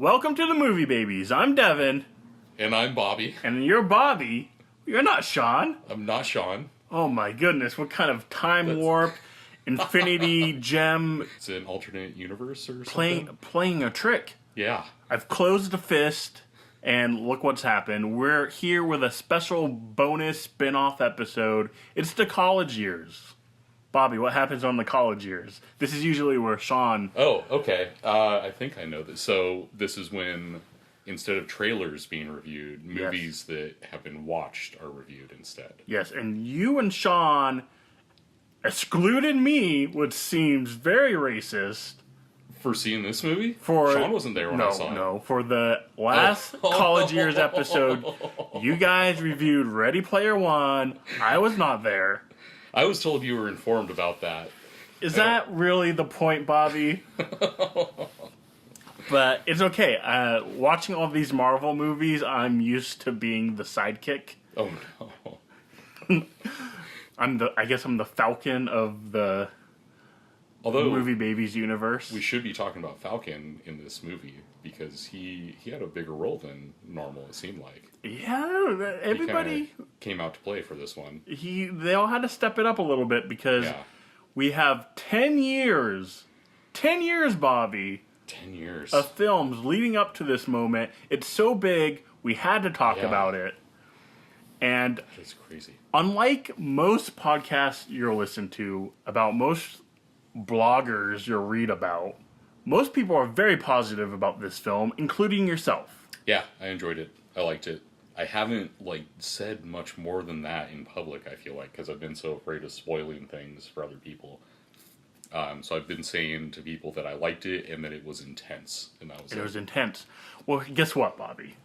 Welcome to the Movie Babies. I'm Devin. And I'm Bobby. And you're Bobby. You're not Sean. I'm not Sean. Oh my goodness, what kind of time warp, infinity gem... It's an alternate universe or something? Playing a trick. Yeah. I've closed the fist, and look what's happened. We're here with a special bonus spin-off episode. It's the college years. Bobby, what happens on the college years? This is usually where Sean... Oh, okay. I think I know this. So this is when, instead of trailers being reviewed, movies that have been watched are reviewed instead. Yes, and you and Sean excluded me, which seems very racist. For seeing this movie? Sean wasn't there when I saw it. No, for the last college years episode, you guys reviewed Ready Player One. I was not there. I was told you were informed about that. Is that really the point, Bobby? But it's okay. Watching all these Marvel movies, I'm used to being the sidekick. Oh no. I guess I'm the Falcon of the Movie Babies universe. We should be talking about Falcon in this movie because he had a bigger role than normal, it seemed like. Yeah, everybody he came out to play for this one. They all had to step it up a little bit because we have 10 years, Bobby. 10 years of films leading up to this moment. It's so big, we had to talk about it. And that's crazy. Unlike most podcasts you'll listen to, about most bloggers you'll read about, most people are very positive about this film, including yourself. Yeah, I enjoyed it. I liked it. I haven't said much more than that in public, I feel like, because I've been so afraid of spoiling things for other people. So I've been saying to people that I liked it and that it was intense. And that was it. It was intense. Well, guess what, Bobby?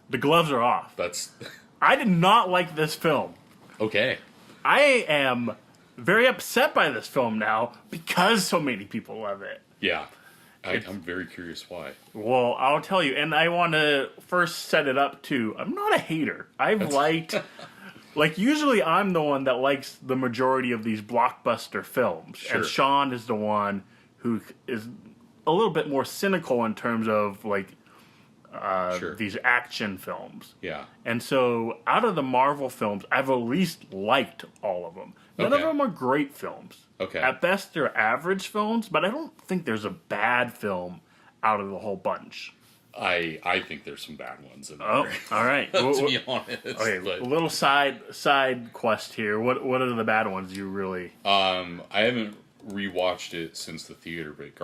The gloves are off. That's... I did not like this film. Okay. I am very upset by this film now because so many people love it. Yeah. I'm very curious why. Well, I'll tell you, and I want to first set it up too. I'm not a hater. I've liked... usually I'm the one that likes the majority of these blockbuster films. Sure. And Sean is the one who is a little bit more cynical in terms of, these action films. Yeah. And so, out of the Marvel films, I've at least liked all of them. None of them are great films. Okay. At best, they're average films, but I don't think there's a bad film out of the whole bunch. I think there's some bad ones in there. Oh, all right. To be honest. Okay, a little side quest here. What are the bad ones you really... I haven't rewatched it since the theater, but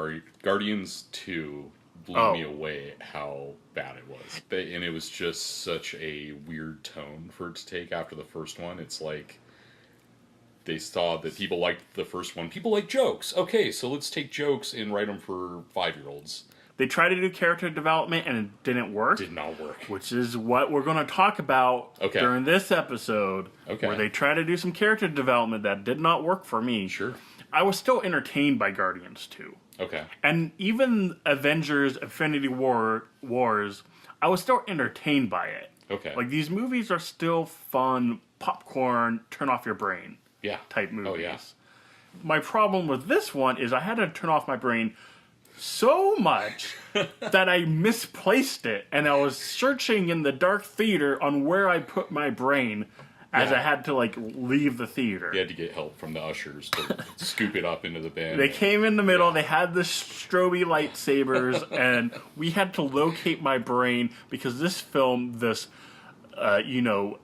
Guardians 2 blew me away at how bad it was. And it was just such a weird tone for it to take after the first one. It's like they saw that people liked the first one. People like jokes. Okay, so let's take jokes and write them for 5-year-olds. They tried to do character development and it didn't work. Did not work. Which is what we're going to talk about during this episode. Okay. Where they try to do some character development that did not work for me. Sure. I was still entertained by Guardians 2. Okay. And even Avengers Infinity Wars, I was still entertained by it. Okay. These movies are still fun, popcorn, turn off your brain type movies. Oh, yeah. My problem with this one is I had to turn off my brain so much that I misplaced it, and I was searching in the dark theater on where I put my brain as I had to leave the theater. You had to get help from the ushers to scoop it up into the bin. They came in the middle, they had the strobe lightsabers, and we had to locate my brain because this film,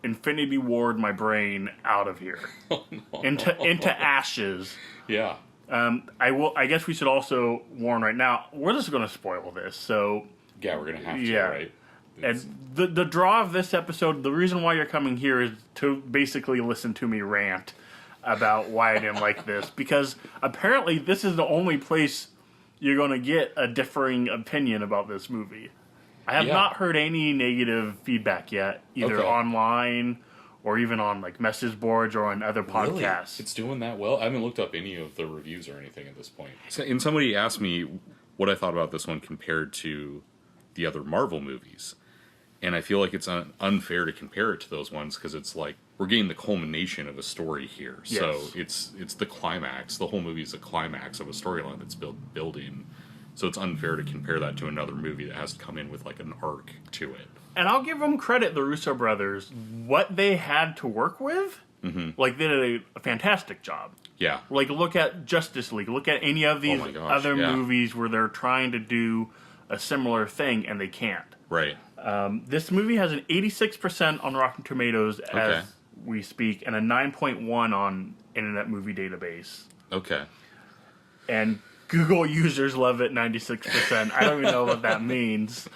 Infinity Ward my brain out of here. Oh, no. Into ashes. Yeah. I guess we should also warn right now, we're just going to spoil this, so... Yeah, we're going to have to, right? And the draw of this episode, the reason why you're coming here is to basically listen to me rant about why I didn't like this, because apparently this is the only place you're going to get a differing opinion about this movie. I have not heard any negative feedback yet, either online or even on message boards or on other podcasts. Really? It's doing that well? I haven't looked up any of the reviews or anything at this point. And somebody asked me what I thought about this one compared to the other Marvel movies. And I feel like it's unfair to compare it to those ones because it's we're getting the culmination of a story here. Yes. So it's the climax. The whole movie is a climax of a storyline that's building. So it's unfair to compare that to another movie that has to come in with like an arc to it. And I'll give them credit, the Russo brothers, what they had to work with, like they did a fantastic job. Yeah. Like look at Justice League, look at any of these other movies where they're trying to do a similar thing and they can't. Right. This movie has an 86% on Rotten Tomatoes as we speak, and a 9.1 on Internet Movie Database. Okay. And Google users love it 96%. I don't even know what that means.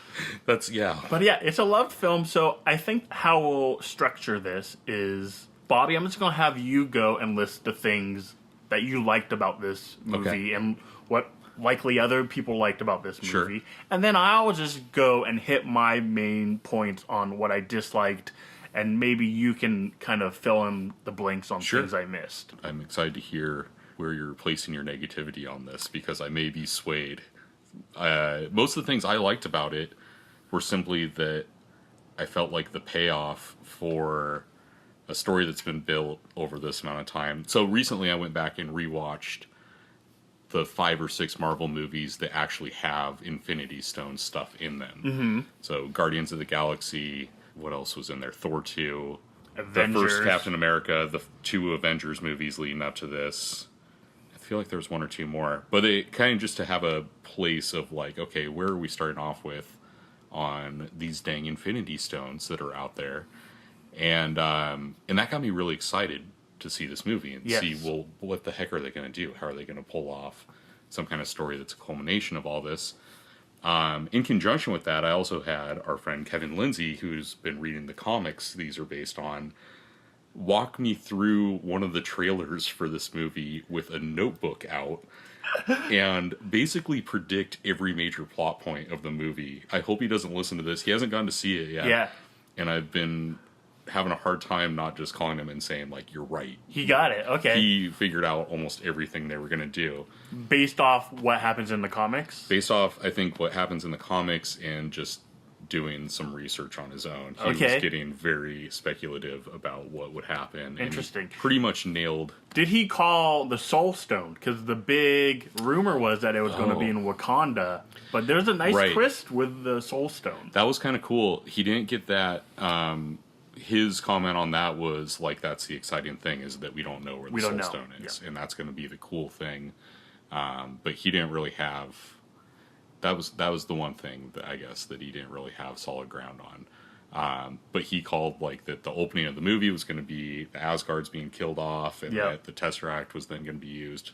But yeah, it's a loved film, so I think how we'll structure this is, Bobby, I'm just going to have you go and list the things that you liked about this movie and what likely other people liked about this movie. Sure. And then I'll just go and hit my main points on what I disliked, and maybe you can kind of fill in the blanks on things I missed. I'm excited to hear where you're placing your negativity on this, because I may be swayed. Most of the things I liked about it were simply that I felt like the payoff for a story that's been built over this amount of time. So recently I went back and rewatched the 5 or 6 Marvel movies that actually have Infinity Stone stuff in them. So Guardians of the Galaxy, what else was in there? Thor 2, Avengers. the first Captain America, the 2 Avengers movies leading up to this. I feel like there's 1 or 2 more. But they kind of just to have a place of like, okay, where are we starting off with on these dang Infinity Stones that are out there? And that got me really excited to see this movie and see, well, what the heck are they going to do? How are they going to pull off some kind of story that's a culmination of all this? In conjunction with that, I also had our friend Kevin Lindsay, who's been reading the comics these are based on, walk me through one of the trailers for this movie with a notebook out and basically predict every major plot point of the movie. I hope he doesn't listen to this. He hasn't gone to see it yet. Yeah. And I've been having a hard time not just calling him and saying, like, you're right. He got it. Okay. He figured out almost everything they were going to do. Based off what happens in the comics? Based off, I think, what happens in the comics and just doing some research on his own. He was getting very speculative about what would happen. Interesting. And pretty much nailed. Did he call the Soul Stone? Because the big rumor was that it was going to be in Wakanda. But there's a nice twist with the Soul Stone. That was kind of cool. He didn't get that. His comment on that was, like, that's the exciting thing, is that we don't know where the Soul Stone is. Yeah. And that's going to be the cool thing. But he didn't really have... That was the one thing that I guess that he didn't really have solid ground on. But he called like that the opening of the movie was going to be the Asgard's being killed off, and that the Tesseract was then going to be used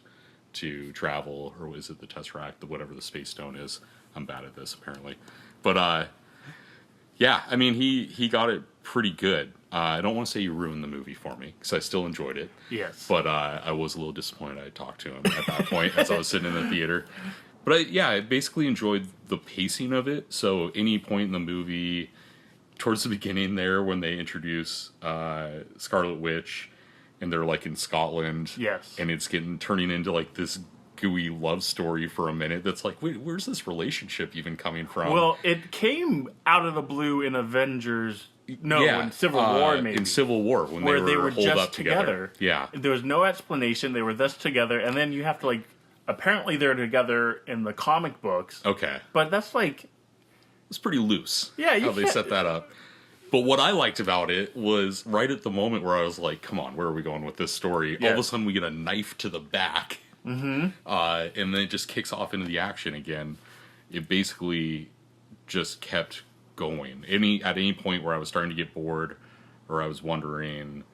to travel, or was it the Tesseract, whatever the Space Stone is? I'm bad at this apparently, but yeah, I mean he got it pretty good. I don't want to say you ruined the movie for me, because I still enjoyed it. Yes, but I was a little disappointed I talked to him at that point as I was sitting in the theater. But I basically enjoyed the pacing of it. So any point in the movie, towards the beginning there, when they introduce Scarlet Witch, and they're like in Scotland, and it's turning into like this gooey love story for a minute. That's like, wait, where's this relationship even coming from? Well, it came out of the blue in Avengers. No, in Civil War, maybe. In Civil War, when they were just up together. Yeah, there was no explanation. They were thus together, and then you have to like. Apparently they're together in the comic books. Okay. But that's like... It's pretty loose. Yeah, how they set that up. But what I liked about it was right at the moment where I was like, come on, where are we going with this story? All of a sudden we get a knife to the back. And then it just kicks off into the action again. It basically just kept going. At any point where I was starting to get bored, or I was wondering...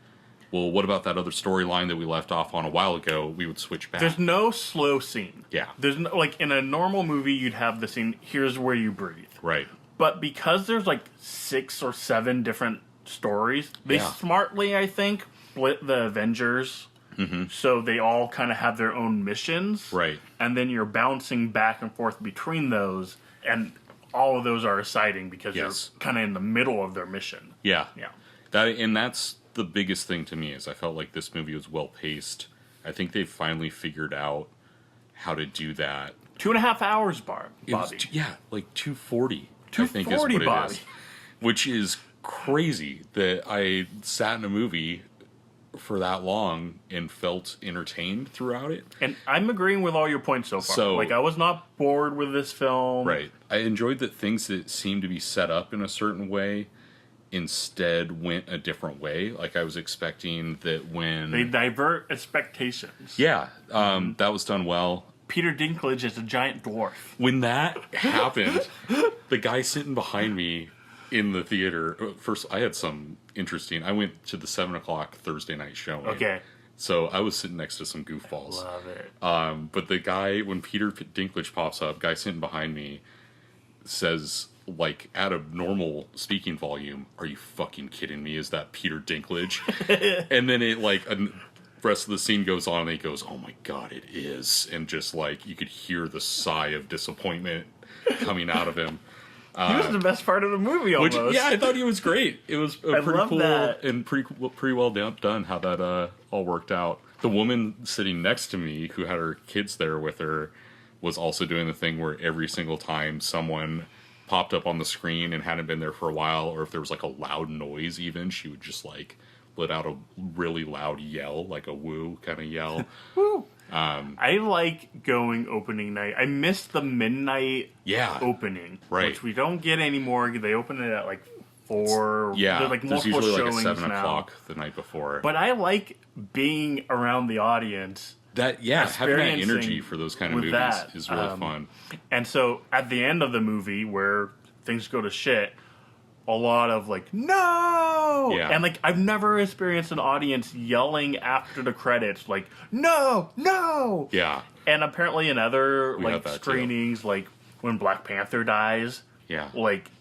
Well, what about that other storyline that we left off on a while ago? We would switch back. There's no slow scene. Yeah. There's no, like, in a normal movie, you'd have the scene, here's where you breathe. Right. But because there's, like, 6 or 7 different stories, they smartly, I think, split the Avengers. So they all kind of have their own missions. Right. And then you're bouncing back and forth between those, and all of those are exciting because you're kind of in the middle of their mission. Yeah. Yeah. That's... The biggest thing to me is I felt like this movie was well paced. I think they finally figured out how to do that. 2.5 hours, Bobby. Like 240. I think is what Bobby. it is. Which is crazy that I sat in a movie for that long and felt entertained throughout it. And I'm agreeing with all your points so far. So, like, I was not bored with this film. Right. I enjoyed that things that seemed to be set up in a certain way instead went a different way. Like, I was expecting that when... They divert expectations. Yeah, that was done well. Peter Dinklage is a giant dwarf. When that happened, the guy sitting behind me in the theater... First, I had some interesting... I went to the 7 o'clock Thursday night showing. Okay. So I was sitting next to some goofballs. Love it. But the guy, when Peter Dinklage pops up, guy sitting behind me says... like, at a normal speaking volume, are you fucking kidding me? Is that Peter Dinklage? And then it, like, the rest of the scene goes on, and he goes, oh my god, it is. And just, like, you could hear the sigh of disappointment coming out of him. He was the best part of the movie, almost. Which, yeah, I thought he was great. It was pretty cool that. and pretty well done how that all worked out. The woman sitting next to me, who had her kids there with her, was also doing the thing where every single time someone... popped up on the screen and hadn't been there for a while, or if there was like a loud noise even, she would just like let out a really loud yell, like a woo kind of yell. Woo! I like going opening night. I missed the midnight opening, right? Which we don't get anymore. They open it at like 4. Yeah, there's like there's multiple usually showings like a 7 now. o'clock the night before. But I like being around the audience. That having that energy for those kind of movies is really fun. And so at the end of the movie, where things go to shit, a lot of like no, and like I've never experienced an audience yelling after the credits like no. And apparently in other like screenings, too. Like when Black Panther dies, like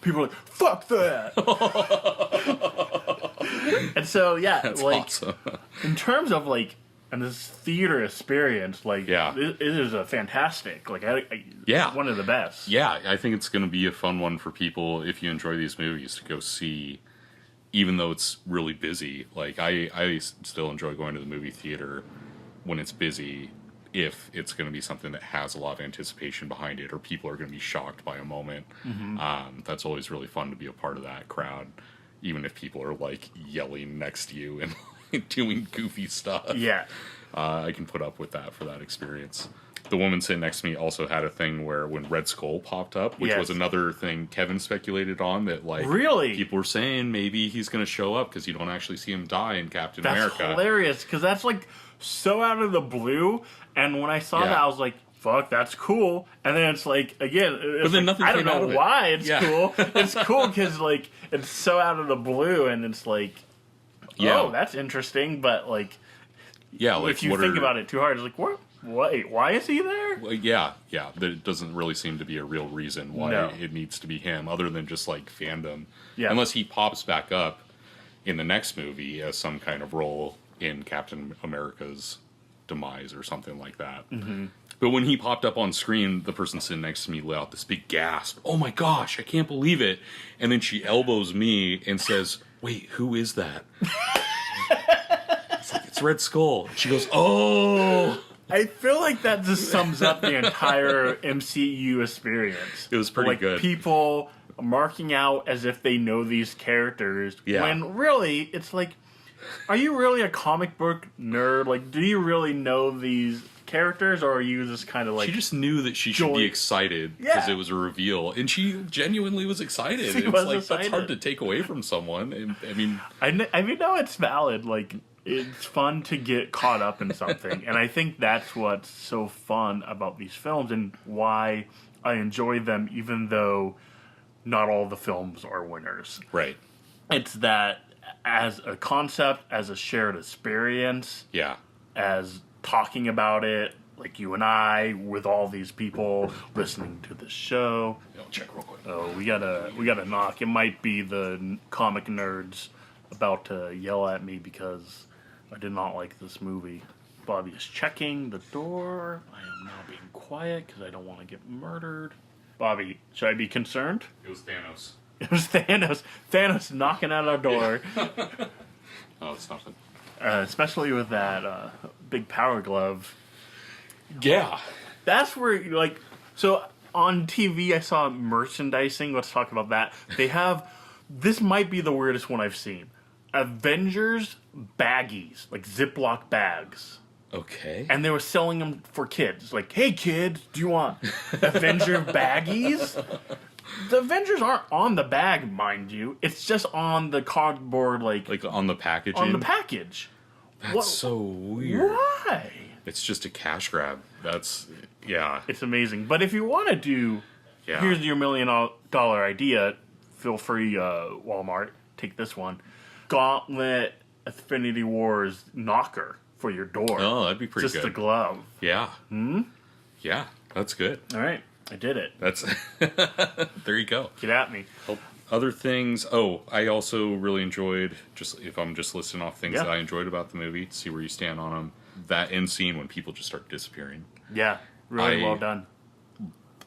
people are like fuck that. And so that's like awesome. In terms of like. And this theater experience, like, it is a fantastic, like, one of the best. Yeah, I think it's going to be a fun one for people, if you enjoy these movies, to go see, even though it's really busy. Like, I still enjoy going to the movie theater when it's busy, if it's going to be something that has a lot of anticipation behind it, or people are going to be shocked by a moment. Mm-hmm. That's always really fun to be a part of that crowd, even if people are, like, yelling next to you and... doing goofy stuff. Yeah. I can put up with that for that experience. The woman sitting next to me also had a thing where when Red Skull popped up, which was another thing Kevin speculated on, that like really people were saying maybe he's going to show up because you don't actually see him die in Captain America. That's hilarious because that's like so out of the blue. And when I saw that, I was like, fuck, that's cool. And then it's like, again, but then nothing I don't know why it's cool. It's cool because like it's so out of the blue, and it's like, oh, that's interesting, but like, like if you think about it too hard, it's like, what? Wait, why is he there? Well, yeah, it doesn't really seem to be a real reason why it needs to be him, other than just like fandom. Yeah. Unless he pops back up in the next movie as some kind of role in Captain America's demise or something like that. Mm-hmm. But when he popped up on screen, the person sitting next to me let out this big gasp. Oh my gosh, I can't believe it. And then she elbows me and says, wait, who is that? It's like, it's Red Skull. She goes, oh. I feel like that just sums up the entire MCU experience. It was pretty good. People marking out as if they know these characters. When really, it's like, are you really a comic book nerd? Like, do you really know these characters, or are you just kind of like... She just knew that she should be excited because it was a reveal, and she genuinely was excited. She was excited. That's hard to take away from someone. And, I mean, no, it's valid. Like, it's fun to get caught up in something, and I think that's what's so fun about these films and why I enjoy them, even though not all the films are winners. Right. It's that as a concept, as a shared experience, as talking about it, like you and I, with all these people listening to the show. I'll check real quick. Oh, we gotta knock. It might be the comic nerds about to yell at me because I did not like this movie. Bobby is checking the door. I am now being quiet because I don't want to get murdered. Bobby, should I be concerned? It was Thanos. It was Thanos. Thanos knocking at our door. Oh, it's nothing. Especially with that big power glove. Yeah. That's where, like... So, on TV, I saw merchandising. Let's talk about that. They have... This might be the weirdest one I've seen. Avengers baggies, like Ziploc bags. Okay. And they were selling them for kids. Like, hey, kids, do you want Avenger baggies? The Avengers aren't on the bag, mind you. It's just on the cardboard, like on the packaging? On the package. That's so weird. Why? It's just a cash grab. That's, yeah. It's amazing. But if you want to do, here's your $1 million idea, feel free, Walmart, take this one. Gauntlet Affinity Wars knocker for your door. Oh, that'd be pretty good. Just a glove. Yeah. Yeah, that's good. All right. I did it. That's there you go. Get at me. Other things. Oh, I also really enjoyed, just if I'm just listing off things that I enjoyed about the movie, to see where you stand on them. That end scene when people just start disappearing. Yeah, really well done.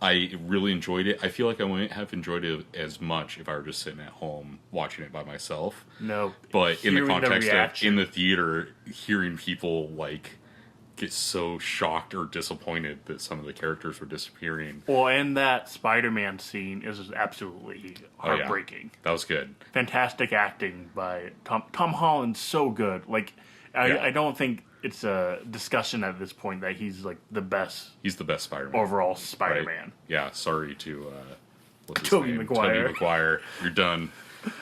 I really enjoyed it. I feel like I wouldn't have enjoyed it as much if I were just sitting at home watching it by myself. No. But in the context of in the theater, hearing people like get so shocked or disappointed that some of the characters were disappearing. Well, and that Spider-Man scene is absolutely heartbreaking. That was good. Fantastic acting by Tom Holland's so good. Like, I don't think it's a discussion at this point that he's like the best. He's the best Spider-Man. Overall Spider-Man. Right? Yeah, sorry to what's his Tobey name? Maguire. Tobey Maguire. You're done.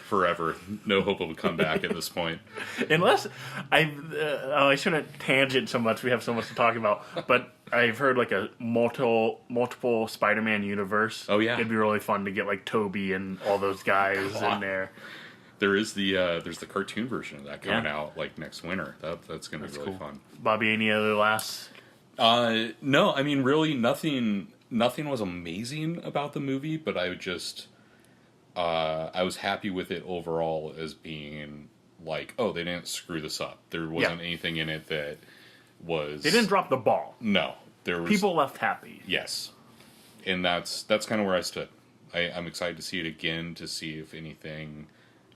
Forever. No hope of a comeback at this point. Unless I shouldn't tangent so much. We have so much to talk about. But I've heard like a multiple Spider-Man universe. Oh yeah, it'd be really fun to get like Tobey and all those guys in there. There is there's the cartoon version of that coming out like next winter. That's going to be really fun. Bobby, any other last? No, I mean really nothing was amazing about the movie, but I would just. I was happy with it overall as being like, oh, they didn't screw this up. There wasn't anything in it that was... They didn't drop the ball. No. There was... People left happy. Yes. And that's kind of where I stood. I'm excited to see it again, to see if anything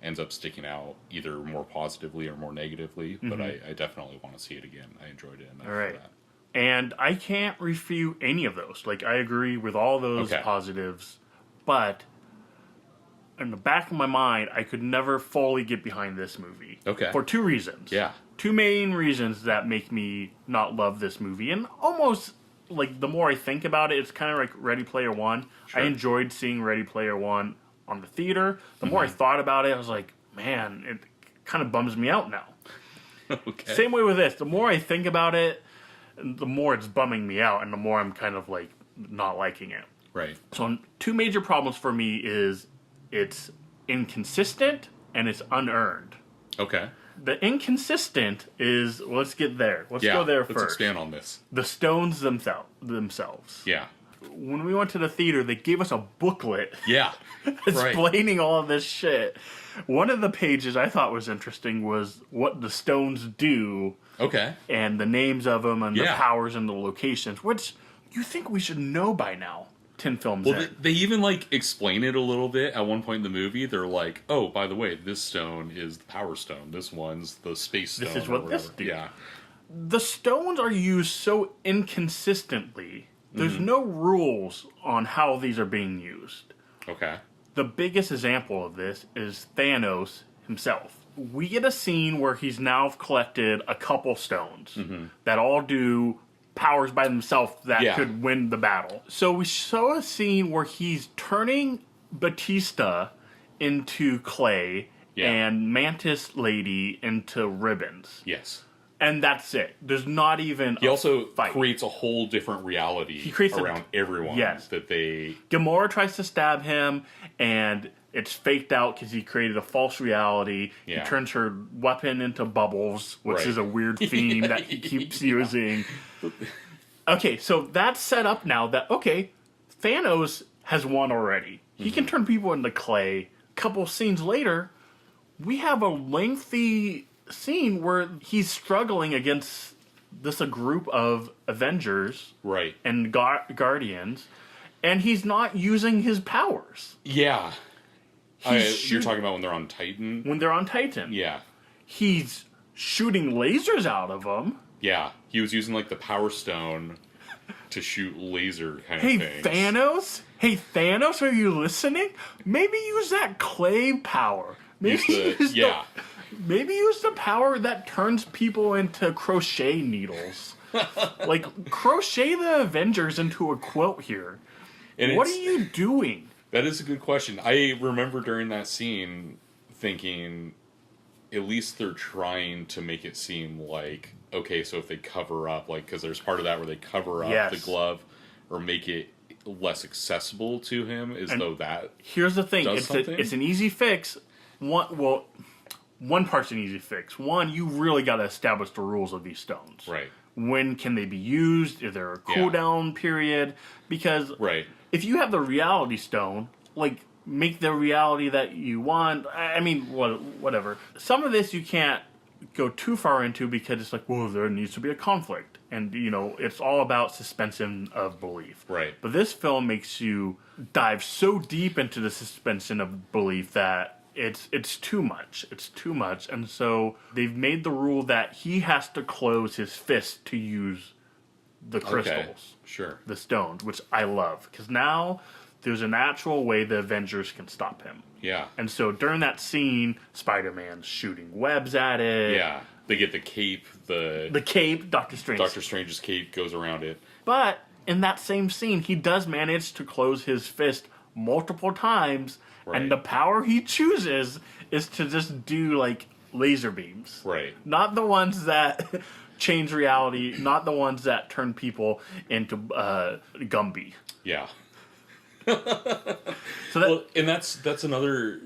ends up sticking out, either more positively or more negatively. But I definitely want to see it again. I enjoyed it enough for that. And I can't refute any of those. Like, I agree with all those positives, but... in the back of my mind, I could never fully get behind this movie. Okay. For two reasons. Yeah. Two main reasons that make me not love this movie. And almost, like, the more I think about it, it's kind of like Ready Player One. Sure. I enjoyed seeing Ready Player One on the theater. The more I thought about it, I was like, man, it kind of bums me out now. Okay. Same way with this. The more I think about it, the more it's bumming me out, and the more I'm kind of, like, not liking it. Right. So two major problems for me is... it's inconsistent and it's unearned. Okay. The inconsistent is, let's get there. Let's go there first. Let's expand on this. The stones themselves. Yeah. When we went to the theater, they gave us a booklet. Yeah. Explaining all of this shit. One of the pages I thought was interesting was what the stones do. Okay. And the names of them and the powers and the locations, which you think we should know by now. 10 films in. They even like explain it a little bit at one point in the movie. They're like, oh, by the way, this stone is the power stone. This one's the space stone. This is what this do. Yeah. The stones are used so inconsistently. There's no rules on how these are being used. Okay. The biggest example of this is Thanos himself. We get a scene where he's now collected a couple stones that all do powers by themselves that could win the battle. So we saw a scene where he's turning Batista into clay and Mantis Lady into ribbons. Yes. And that's it. There's not even He also fight. creates a whole different reality around everyone. Yes. That they... Gamora tries to stab him, and it's faked out because he created a false reality. Yeah. He turns her weapon into bubbles, which is a weird theme that he keeps using. Okay, so that's set up now that, Thanos has won already. He can turn people into clay. A couple scenes later, we have a lengthy scene where he's struggling against a group of Avengers and Guardians, and he's not using his powers. Yeah. You're talking about when they're on Titan? When they're on Titan. Yeah. He's shooting lasers out of them. Yeah. He was using, like, the Power Stone to shoot laser kind of things. Hey, Thanos, are you listening? Maybe use that clay power. Maybe use maybe use the power that turns people into crochet needles. Like, crochet the Avengers into a quilt here. And what are you doing? That is a good question. I remember during that scene thinking, at least they're trying to make it seem like, okay, so if they cover up, like, because there's part of that where they cover up the glove or make it less accessible to him, as though that here's the thing, something. It's an easy fix. One part's an easy fix. One, you really got to establish the rules of these stones. Right. When can they be used? Is there a cooldown period? Because if you have the reality stone, like, make the reality that you want. I mean, whatever. Some of this you can't go too far into because it's like, well, there needs to be a conflict. And, you know, it's all about suspension of belief. Right. But this film makes you dive so deep into the suspension of belief that it's too much. It's too much. And so they've made the rule that he has to close his fist to use the crystals. Sure. The stones, which I love. Because now there's an actual way the Avengers can stop him. Yeah. And so during that scene, Spider-Man's shooting webs at it. Yeah. They get the cape. The cape, Doctor Strange. Doctor Strange's cape goes around it. But in that same scene, he does manage to close his fist multiple times. Right. And the power he chooses is to just do, like, laser beams. Right. Not the ones that change reality. Not the ones that turn people into Gumby. Yeah. And that's another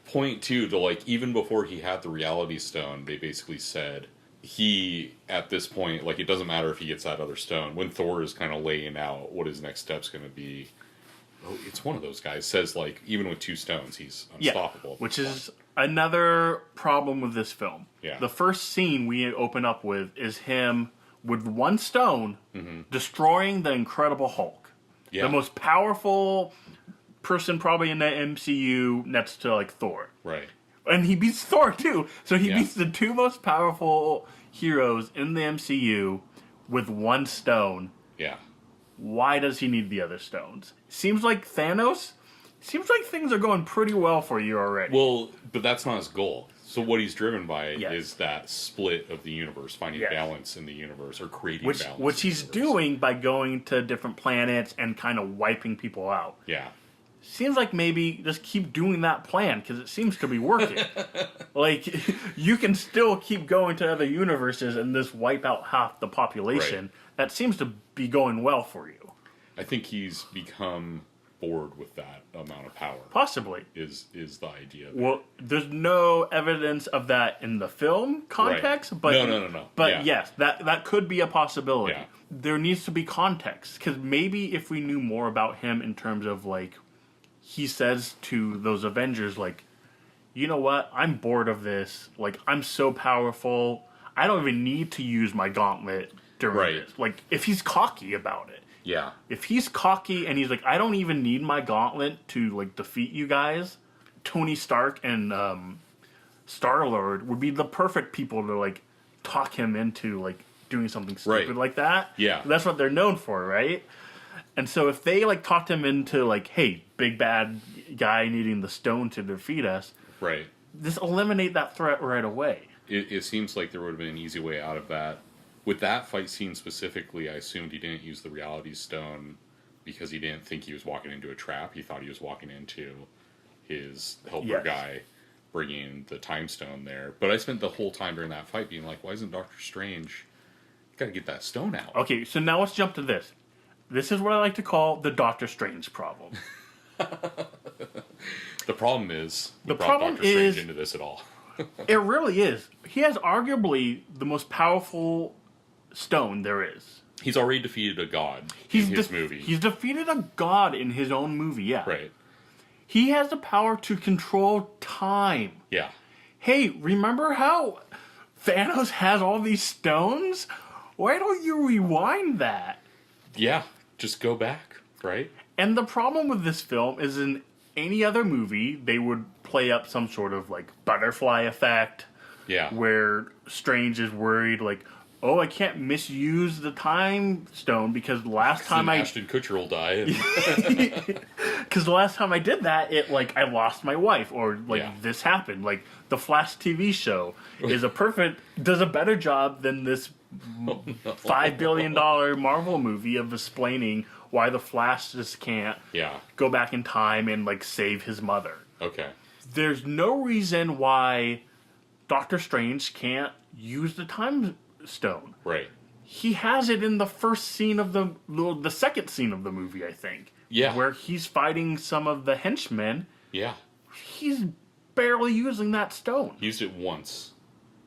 point too, to, like, even before he had the reality stone, they basically said he, at this point, like, it doesn't matter if he gets that other stone. When Thor is kind of laying out what his next step's going to be, it's one of those guys says, like, even with 2 stones, he's unstoppable. Which is another problem with this film. Yeah. The first scene we open up with is him with 1 stone destroying the Incredible Hulk. Yeah. The most powerful person probably in the MCU next to, like, Thor. Right. And he beats Thor, too. So he beats the 2 most powerful heroes in the MCU with 1 stone. Yeah. Why does he need the other stones? Seems like things are going pretty well for you already. Well, but that's not his goal. So what he's driven by is that split of the universe, finding balance in the universe, or creating balance. Which he's doing by going to different planets and kind of wiping people out. Yeah. Seems like maybe just keep doing that plan, because it seems to be working. Like, you can still keep going to other universes and just wipe out half the population. Right. That seems to be going well for you. I think he's become bored with that amount of power. Possibly. Is the idea there. Well, there's no evidence of that in the film context, but no. But yes, that could be a possibility. Yeah. There needs to be context, because maybe if we knew more about him in terms of, like, he says to those Avengers, like, you know what? I'm bored of this. Like, I'm so powerful. I don't even need to use my gauntlet during this. Like, if he's cocky about it. Yeah. If he's cocky and he's like, I don't even need my gauntlet to, like, defeat you guys, Tony Stark and Star-Lord would be the perfect people to, like, talk him into, like, doing something stupid like that. Yeah. That's what they're known for, right? And so if they, like, talked him into, like, hey, big bad guy needing the stone to defeat us, just eliminate that threat right away. It seems like there would have been an easy way out of that. With that fight scene specifically, I assumed he didn't use the reality stone because he didn't think he was walking into a trap. He thought he was walking into his helper guy bringing the time stone there. But I spent the whole time during that fight being like, why isn't Doctor Strange... got to get that stone out. Okay, so now let's jump to this. This is what I like to call the Doctor Strange problem. The problem is we brought Doctor Strange into this at all. It really is. He has arguably the most powerful stone there is. He's already defeated a god in his movie. He's defeated a god in his own movie, yeah. Right. He has the power to control time. Yeah. Hey, remember how Thanos has all these stones? Why don't you rewind that? Yeah, just go back, right? And the problem with this film is in any other movie, they would play up some sort of, like, butterfly effect. Yeah. Where Strange is worried, like, oh, I can't misuse the time stone because last time Ashton Kutcher will die. Because the last time I did that, I lost my wife, or this happened. Like the Flash TV show does a better job than this $5 billion Marvel movie of explaining why the Flash just can't go back in time and save his mother. Okay. There's no reason why Doctor Strange can't use the time stone. Right. He has it in the first scene of the second scene of the movie, I think. Yeah. Where he's fighting some of the henchmen. Yeah. He's barely using that stone. He used it once.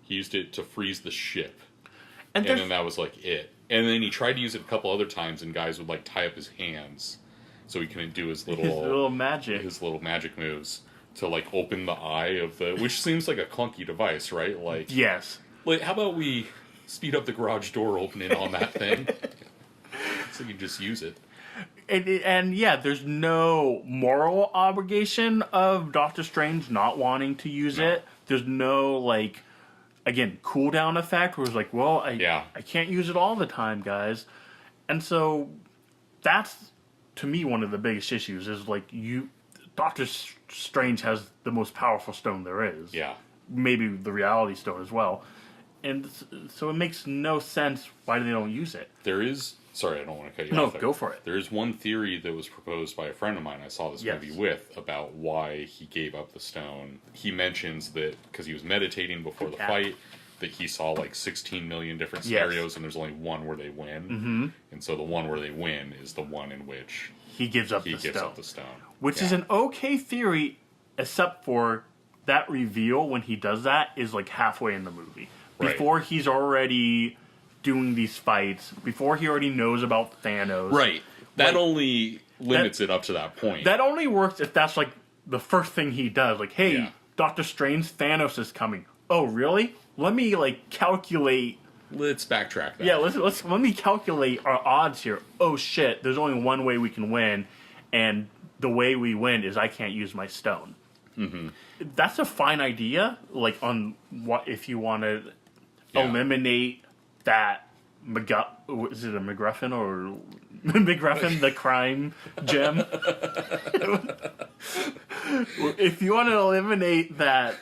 He used it to freeze the ship. And then that was it. And then he tried to use it a couple other times, and guys would tie up his hands so he couldn't do his little magic. His little magic moves to open the eye of the, which seems like a clunky device, right? Yes. How about we speed up the garage door opening on that thing so you can just use it. And there's no moral obligation of Doctor Strange not wanting to use it. There's no cooldown effect where it's I can't use it all the time, guys. And so that's, to me, one of the biggest issues is Doctor Strange has the most powerful stone there is. Yeah. Maybe the reality stone as well. And so it makes no sense why they don't use it. There is... Sorry, I don't want to cut you off there. No, go for it. There is one theory that was proposed by a friend of mine I saw this movie with about why he gave up the stone. He mentions that because he was meditating before the fight, that he saw 16 million different scenarios, and there's only one where they win. Mm-hmm. And so the one where they win is the one in which he gives up the stone. Which is an okay theory, except for that reveal when he does that is halfway in the movie. Right. Before he's already doing these fights, before he already knows about Thanos. Right. That only limits it up to that point. That only works if that's the first thing he does. Hey, Doctor Strange, Thanos is coming. Oh, really? Let me calculate. Let's backtrack that. Yeah, let me calculate our odds here. Oh shit, there's only one way we can win, and the way we win is I can't use my stone. Mm-hmm. That's a fine idea. On what if you want to eliminate that is it a MacGuffin or MacGuffin, the crime gem? If you want to eliminate that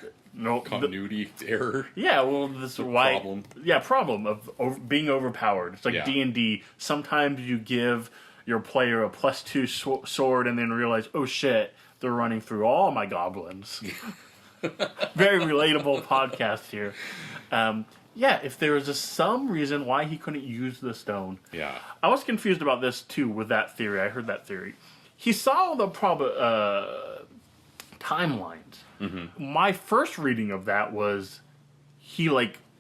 continuity error. Yeah, well, this is why problem. Yeah, problem of being overpowered. It's D&D. Sometimes you give your player a +2 sword and then realize, oh shit, they're running through all my goblins. Very relatable podcast here. If there was some reason why he couldn't use the stone. Yeah. I was confused about this, too, with that theory. I heard that theory. He saw the timelines. Mm-hmm. My first reading of that was he,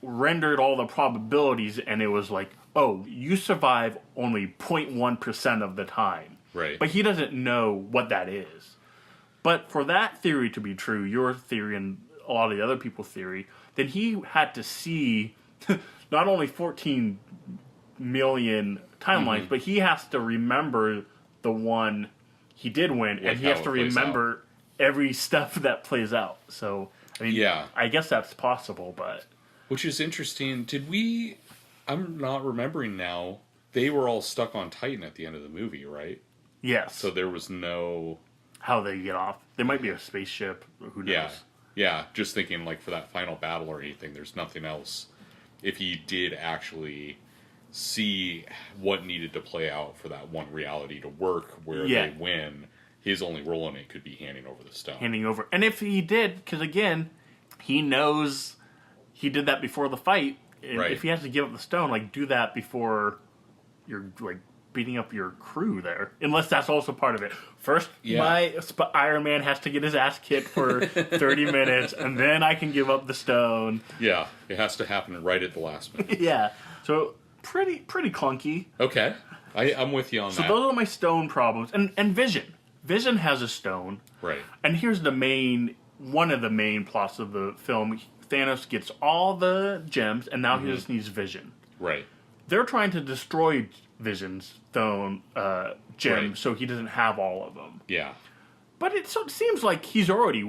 rendered all the probabilities, and it was oh, you survive only 0.1% of the time. Right. But he doesn't know what that is. But for that theory to be true, your theory and a lot of the other people's theory, then he had to see not only 14 million timelines, but he has to remember the one he did win, and he has to remember every step that plays out. So, I mean, I guess that's possible, but... Which is interesting. I'm not remembering now, they were all stuck on Titan at the end of the movie, right? Yes. So there was no... How they get off. There might be a spaceship, who knows? Yeah, just thinking for that final battle or anything, there's nothing else. If he did actually see what needed to play out for that one reality to work where they win, his only role in it could be handing over the stone. Handing over. And if he did, because again, he knows he did that before the fight. Right. If he has to give up the stone, do that before you're, beating up your crew there. Unless that's also part of it. First, my Iron Man has to get his ass kicked for 30 minutes, and then I can give up the stone. Yeah, it has to happen right at the last minute. Yeah, so pretty clunky. Okay, I'm with you on that. So those are my stone problems. And Vision. Vision has a stone. Right. And here's one of the main plots of the film. Thanos gets all the gems, and now he just needs Vision. Right. They're trying to destroy Vision's stone gem, so he doesn't have all of them. Yeah. But it seems like he's already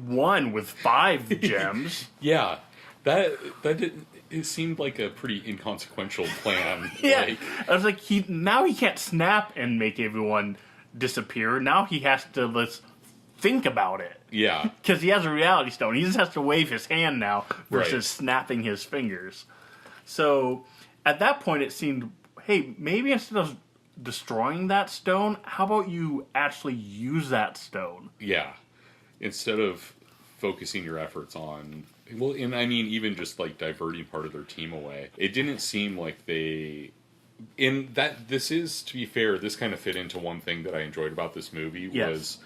won with 5 gems. Yeah. It seemed like a pretty inconsequential plan. Yeah. I was now he can't snap and make everyone disappear. Now he has to let's think about it. Yeah. Because he has a reality stone. He just has to wave his hand now versus Right. snapping his fingers. So at that point it seemed, hey, maybe instead of destroying that stone, how about you actually use that stone? Yeah. Instead of focusing your efforts on... Well, and I mean, even just, like, diverting part of their team away. It didn't seem like they... In that, this is, to be fair, this kind of fit into one thing that I enjoyed about this movie was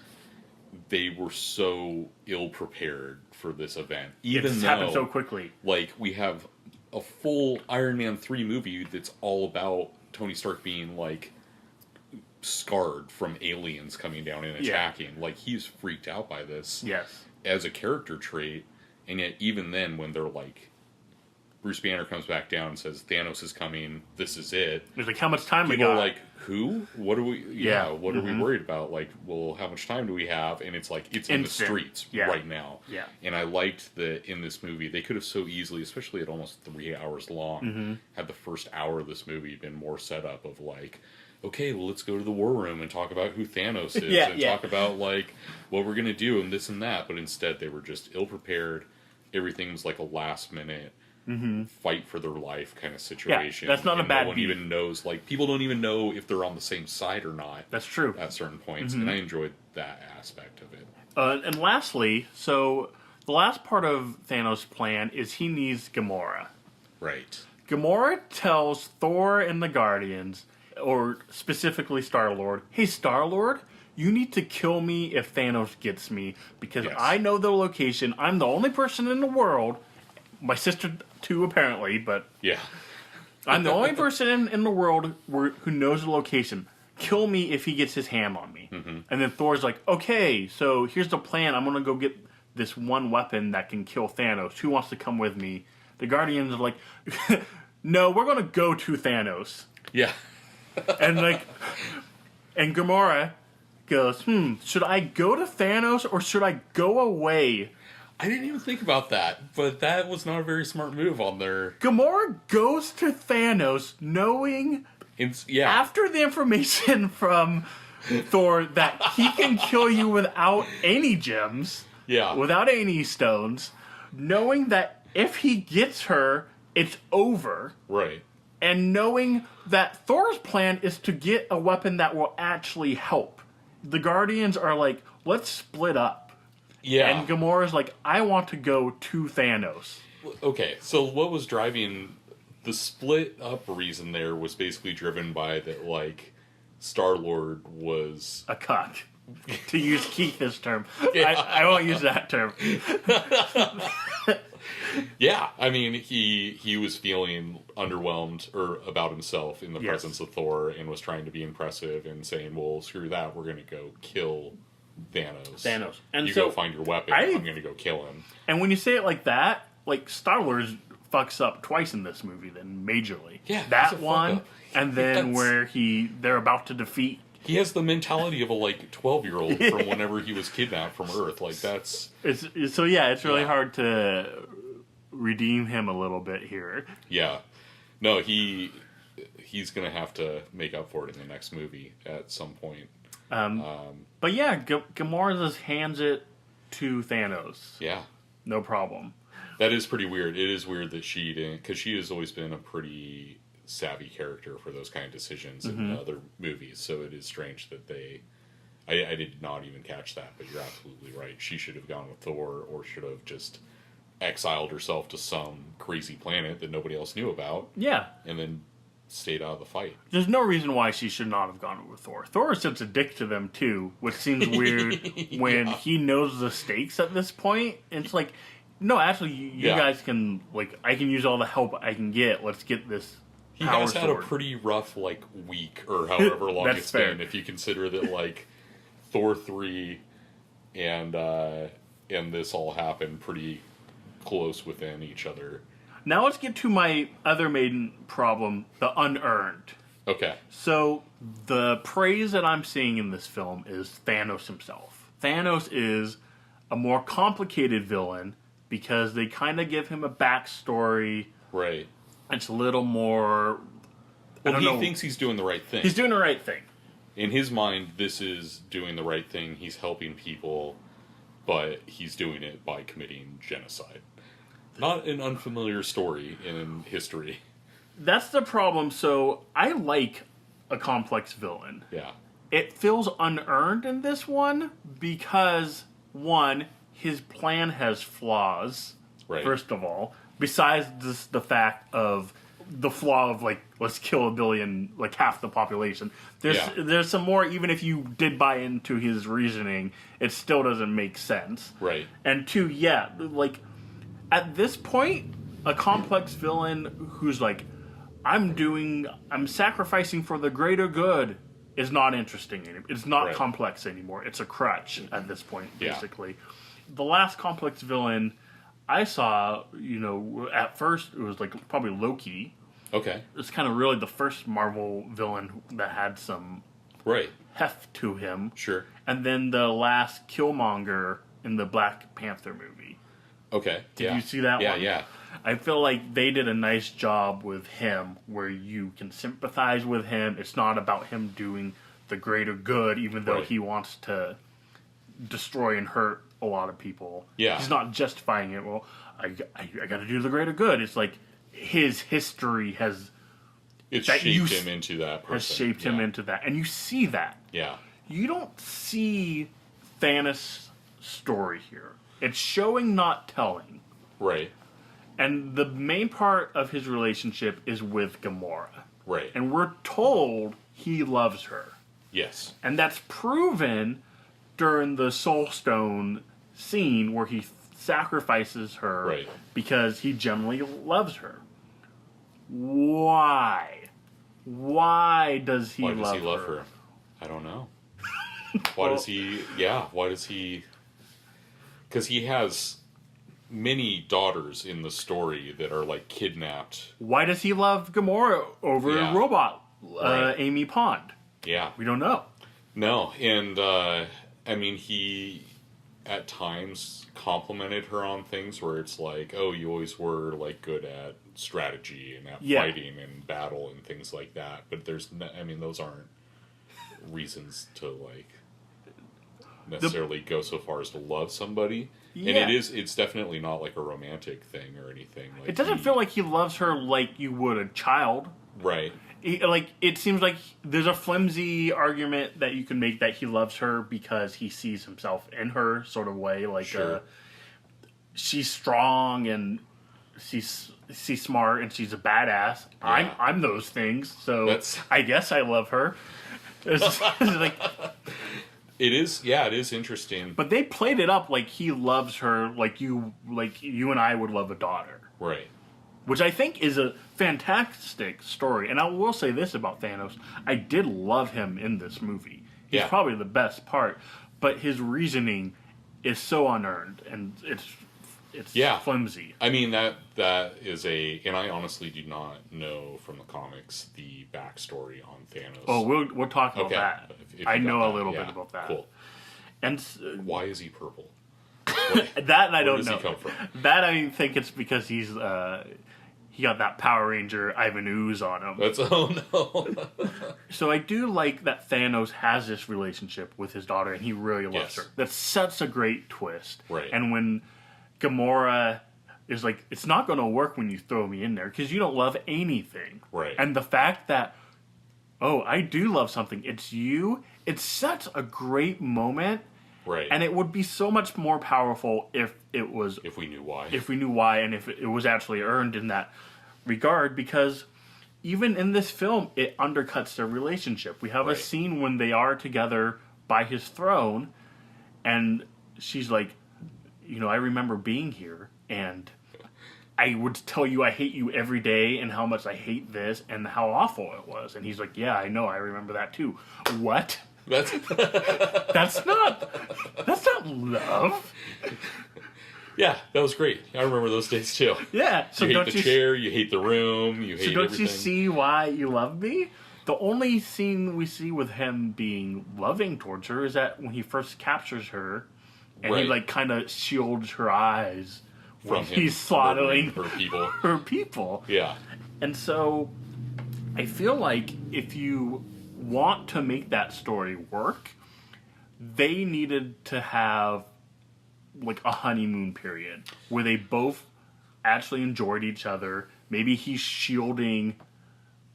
they were so ill-prepared for this event. Even It though... happened so quickly. Like, we have a full Iron Man 3 movie that's all about Tony Stark being, like, scarred from aliens coming down and attacking. Yeah. Like, he's freaked out by this as a character trait, and yet even then when they're like, Bruce Banner comes back down and says Thanos is coming, this is it. There's like, how much time we got? got? Like, who? What are we? Yeah, what are we worried about? Like, well, how much time do we have? And it's like, it's instant. In the streets right now. Yeah. And I liked that in this movie they could have so easily, especially at almost 3 hours long, had the first hour of this movie been more set up of like, okay, well, let's go to the war room and talk about who Thanos is and talk about, like, what we're going to do and this and that. But instead, they were just ill-prepared. Everything was like a last-minute fight for their life kind of situation. Yeah, that's not a bad no one even knows, like, people don't even know if they're on the same side or not. That's true. At certain points, and I enjoyed that aspect of it. And lastly, so the last part of Thanos' plan is he needs Gamora. Right. Gamora tells Thor and the Guardians... or specifically Star-Lord, hey, Star-Lord, you need to kill me if Thanos gets me, because I know the location. I'm the only person in the world, my sister too apparently, but I'm the only person in the world who knows the location. Kill me if he gets his hand on me. And then Thor's like, okay, so here's the plan. I'm going to go get this one weapon that can kill Thanos. Who wants to come with me? The Guardians are like, no, we're going to go to Thanos. Yeah. And like, and Gamora goes, should I go to Thanos or should I go away? I didn't even think about that, but that was not a very smart move on their... Gamora goes to Thanos knowing, after the information from Thor that he can kill you without any gems, without any stones, knowing that if he gets her, it's over. Right. And knowing that Thor's plan is to get a weapon that will actually help. The Guardians are like, let's split up. Yeah. And Gamora's like, I want to go to Thanos. Okay, so what was driving the split up reason there was basically driven by that, like, Star-Lord was... a cuck. To use Keith's term. I won't use that term. Yeah, I mean, he was feeling underwhelmed about himself in the presence of Thor and was trying to be impressive and saying, well, screw that, we're going to go kill Thanos. And you go find your weapon, I'm going to go kill him. And when you say it like that, like, Star-Lord fucks up twice in this movie, then majorly. Yeah, that one, and then where they're about to defeat... He has the mentality of a, like, 12-year-old from whenever he was kidnapped from Earth. Like, that's... It's really hard to redeem him a little bit here. Yeah. No, he's going to have to make up for it in the next movie at some point. But yeah, Gamora just hands it to Thanos. Yeah. No problem. That is pretty weird. It is weird that she didn't... Because she has always been a pretty... savvy character for those kind of decisions in other movies, so it is strange that I did not even catch that, but you're absolutely right. She should have gone with Thor, or should have just exiled herself to some crazy planet that nobody else knew about. Yeah. And then stayed out of the fight. There's no reason why she should not have gone with Thor. Thor is such a dick to them too, which seems weird when he knows the stakes at this point. It's like, no, actually, you guys can, like, I can use all the help I can get. Let's get this. He has had a pretty rough, like, week, or however long it's been, if you consider that, like, Thor 3 and this all happened pretty close within each other. Now let's get to my other main problem, the unearned. Okay. So, the praise that I'm seeing in this film is Thanos himself. Thanos is a more complicated villain, because they kind of give him a backstory. Right. It's a little more... Well, he thinks he's doing the right thing. He's doing the right thing. In his mind, this is doing the right thing. He's helping people, but he's doing it by committing genocide. Not an unfamiliar story in history. That's the problem. So I like a complex villain. Yeah. It feels unearned in this one because, one, his plan has flaws, Right. first of all. Besides the fact of the flaw of, like, let's kill a billion, like, half the population. There's some more, even if you did buy into his reasoning, it still doesn't make sense. Right. And two, yeah, like, at this point, a complex villain who's like, I'm sacrificing for the greater good is not interesting anymore. It's not Right. complex anymore. It's a crutch at this point, Yeah. basically. The last complex villain I saw, at first it was like probably Loki. Okay. It's kind of really the first Marvel villain that had some Right. heft to him. Sure. And then the last Killmonger in the Black Panther movie. Okay. Did you see that one? Yeah. I feel like they did a nice job with him where you can sympathize with him. It's not about him doing the greater good, even though Right. he wants destroy and hurt a lot of people. Yeah. He's not justifying it. Well, I got to do the greater good. It's like his history has It's that shaped him into that person. has shaped him into that, and you see that. Yeah. You don't see Thanos' story here. It's showing, not telling. Right. And the main part of his relationship is with Gamora. Right. And we're told he loves her. Yes. And that's proven during the Soul Stone scene where he sacrifices her Right. because he genuinely loves her. Why? Why does he love her? I don't know. Why does he... Yeah, why does he... Because he has many daughters in the story that are, like, kidnapped. Why does he love Gamora over Yeah. Robot, Right. Amy Pond? Yeah. We don't know. No, and, I mean, he, at times, complimented her on things where it's like, oh, you always were, like, good at strategy and at fighting and battle and things like that. But there's no, I mean, those aren't reasons to, like, necessarily go so far as to love somebody. Yeah. And it's definitely not like a romantic thing or anything. Like, It doesn't feel like he loves her like you would a child. Right. It seems like there's a flimsy argument that you can make that he loves her because he sees himself in her, sort of way. Like, Sure. She's strong and she's smart and she's a badass. Yeah. I'm those things, so I guess I love her. It's like, It is interesting. but they played it up like he loves her, like you and I would love a daughter. Right. Which I think is a fantastic story. And I will say this about Thanos. I did love him in this movie. He's probably the best part. But his reasoning is so unearned. And it's flimsy. I mean, that is and I honestly do not know from the comics the backstory on Thanos. Oh, we'll talk about that. If I you got know that, a little bit about that. Cool. And Why is he purple? that I don't Where does know. he come from? That I think it's because he got that Power Ranger Ivan Ooze on him. Oh no. So I do like that Thanos has this relationship with his daughter, and he really loves her. That's such a great twist. Right. And when Gamora is like, it's not going to work when you throw me in there because you don't love anything. Right. And the fact that, oh, I do love something. It's you. It's such a great moment. Right. And it would be so much more powerful if it was... If we knew why. If we knew why, and if it was actually earned in that regard, because even in this film, it undercuts their relationship. We have a scene when they are together by his throne, and she's like, I remember being here, and I would tell you I hate you every day, and how much I hate this, and how awful it was. And he's like, yeah, I know, I remember that too. What? That's not love. Yeah, that was great. I remember those days too. Yeah. So you hate the chair, you hate the room, you hate everything. You see why you love me? The only scene we see with him being loving towards her is that when he first captures her, and he kind of shields her eyes from him he's slaughtering her people. people. Yeah. And so I feel like if you want to make that story work, they needed to have like a honeymoon period where they both actually enjoyed each other. Maybe he's shielding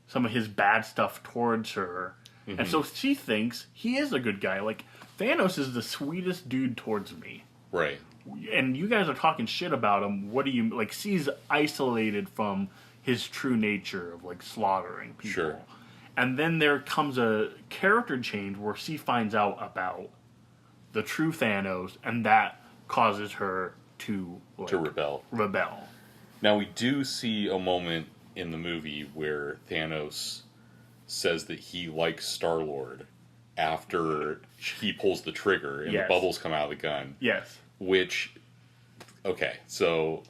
some of his bad stuff towards her. And so she thinks he is a good guy. Like, Thanos is the sweetest dude towards me. Right. And you guys are talking shit about him. What do you... Like, she's isolated from his true nature of, like, slaughtering people. Sure. And then there comes a character change where she finds out about the true Thanos, and that causes her to... Like, To rebel. Rebel. Now, we do see a moment in the movie where Thanos says that he likes Star-Lord after he pulls the trigger and the bubbles come out of the gun. Yes. Which, okay, so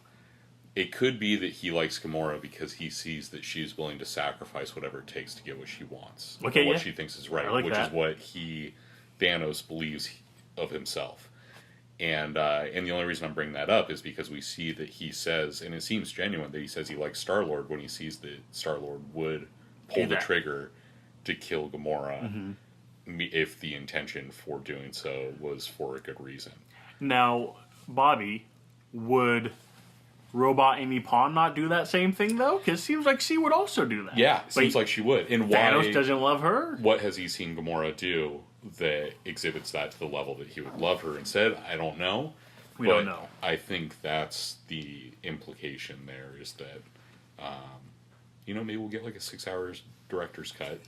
it could be that he likes Gamora because he sees that she's willing to sacrifice whatever it takes to get what she wants. Okay, what she thinks is right, like which that. is what Thanos believes of himself. And the only reason I'm bringing that up is because we see that he says, and it seems genuine, that he says he likes Star-Lord when he sees that Star-Lord would pull the trigger to kill Gamora if the intention for doing so was for a good reason. Now, Bobby, would Robot Amy Pond not do that same thing, though? Because it seems like she would also do that. Yeah, it seems like she would. And Thanos doesn't love her? What has he seen Gamora do that exhibits that to the level that he would love her instead? I don't know. We don't know. I think that's the implication there, is that, maybe we'll get like a 6 hours director's cut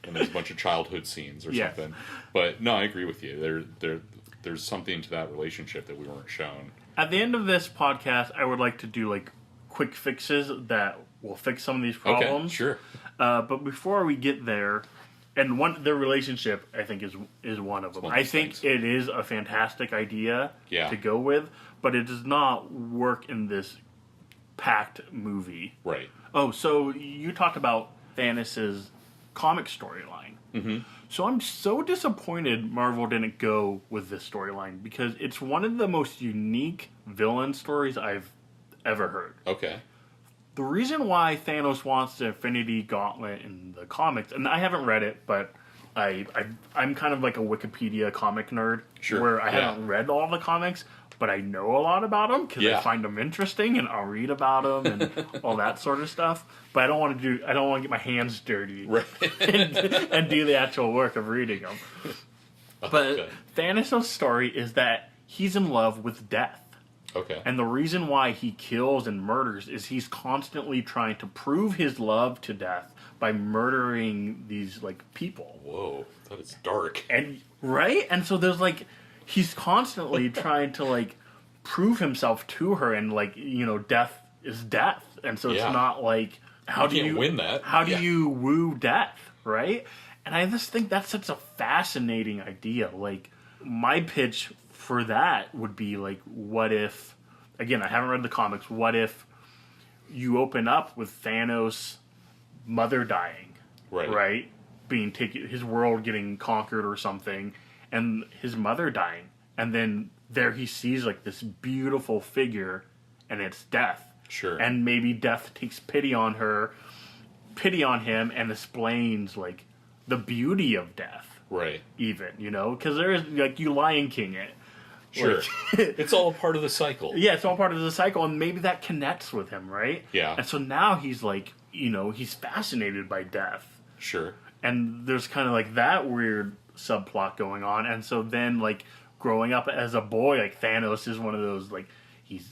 and there's a bunch of childhood scenes or something. But no, I agree with you. There's something to that relationship that we weren't shown. At the end of this podcast, I would like to do like quick fixes that will fix some of these problems. Okay, sure. But before we get there, and their relationship, I think, is one of them. I think it is a fantastic idea to go with, but it does not work in this packed movie. Right. Oh, so you talked about Thanos' comic storyline. Mm-hmm. So I'm so disappointed Marvel didn't go with this storyline, because it's one of the most unique villain stories I've ever heard. Okay. The reason why Thanos wants the Infinity Gauntlet in the comics, and I haven't read it, but I'm kind of like a Wikipedia comic nerd, where I haven't read all the comics, but I know a lot about them because I find them interesting, and I'll read about them and all that sort of stuff. But I don't want to get my hands dirty and do the actual work of reading them. But Thanos' story is that he's in love with death. Okay. And the reason why he kills and murders is he's constantly trying to prove his love to death by murdering these people. Whoa, that is dark. And right? And so there's he's constantly trying to prove himself to her, and death is death. And so it's not how do you win that? How do you woo death, right? And I just think that's such a fascinating idea. My pitch for that would be what if, again, I haven't read the comics, what if you open up with Thanos' mother dying, right? Being taken, his world getting conquered or something, and his mother dying, and then there he sees this beautiful figure, and it's death. Sure. And maybe death takes pity on him, and explains the beauty of death. Right. Even, because there is you Lion King it. Sure. It's all part of the cycle. Yeah, it's all part of the cycle, and maybe that connects with him, right? Yeah. And so now he's he's fascinated by death. Sure. And there's kind of that weird subplot going on, and so then growing up as a boy, Thanos is one of those he's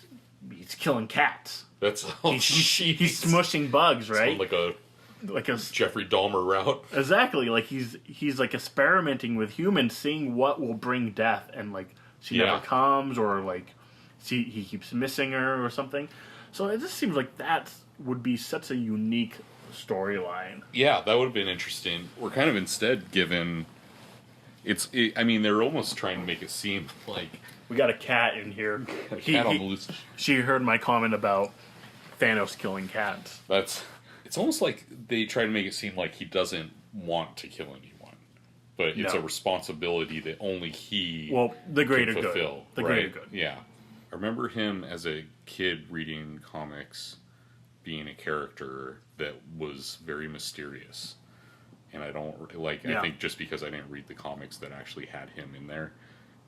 killing cats. That's he's smushing bugs, right? Like a Jeffrey Dahmer route. Exactly. He's experimenting with humans, seeing what will bring death, and she never comes, or he keeps missing her or something. So it just seems that would be such a unique storyline. Yeah, that would have been interesting. We're kind of instead given they're almost trying to make it seem like we got a cat in here. A cat on the loose. She heard my comment about Thanos killing cats. It's almost like they try to make it seem like he doesn't want to kill anyone, but it's a responsibility that only he the greater can fulfill. Good. The greater good. Yeah. I remember him as a kid reading comics, being a character that was very mysterious. and I don't like. I think just because I didn't read the comics that actually had him in there,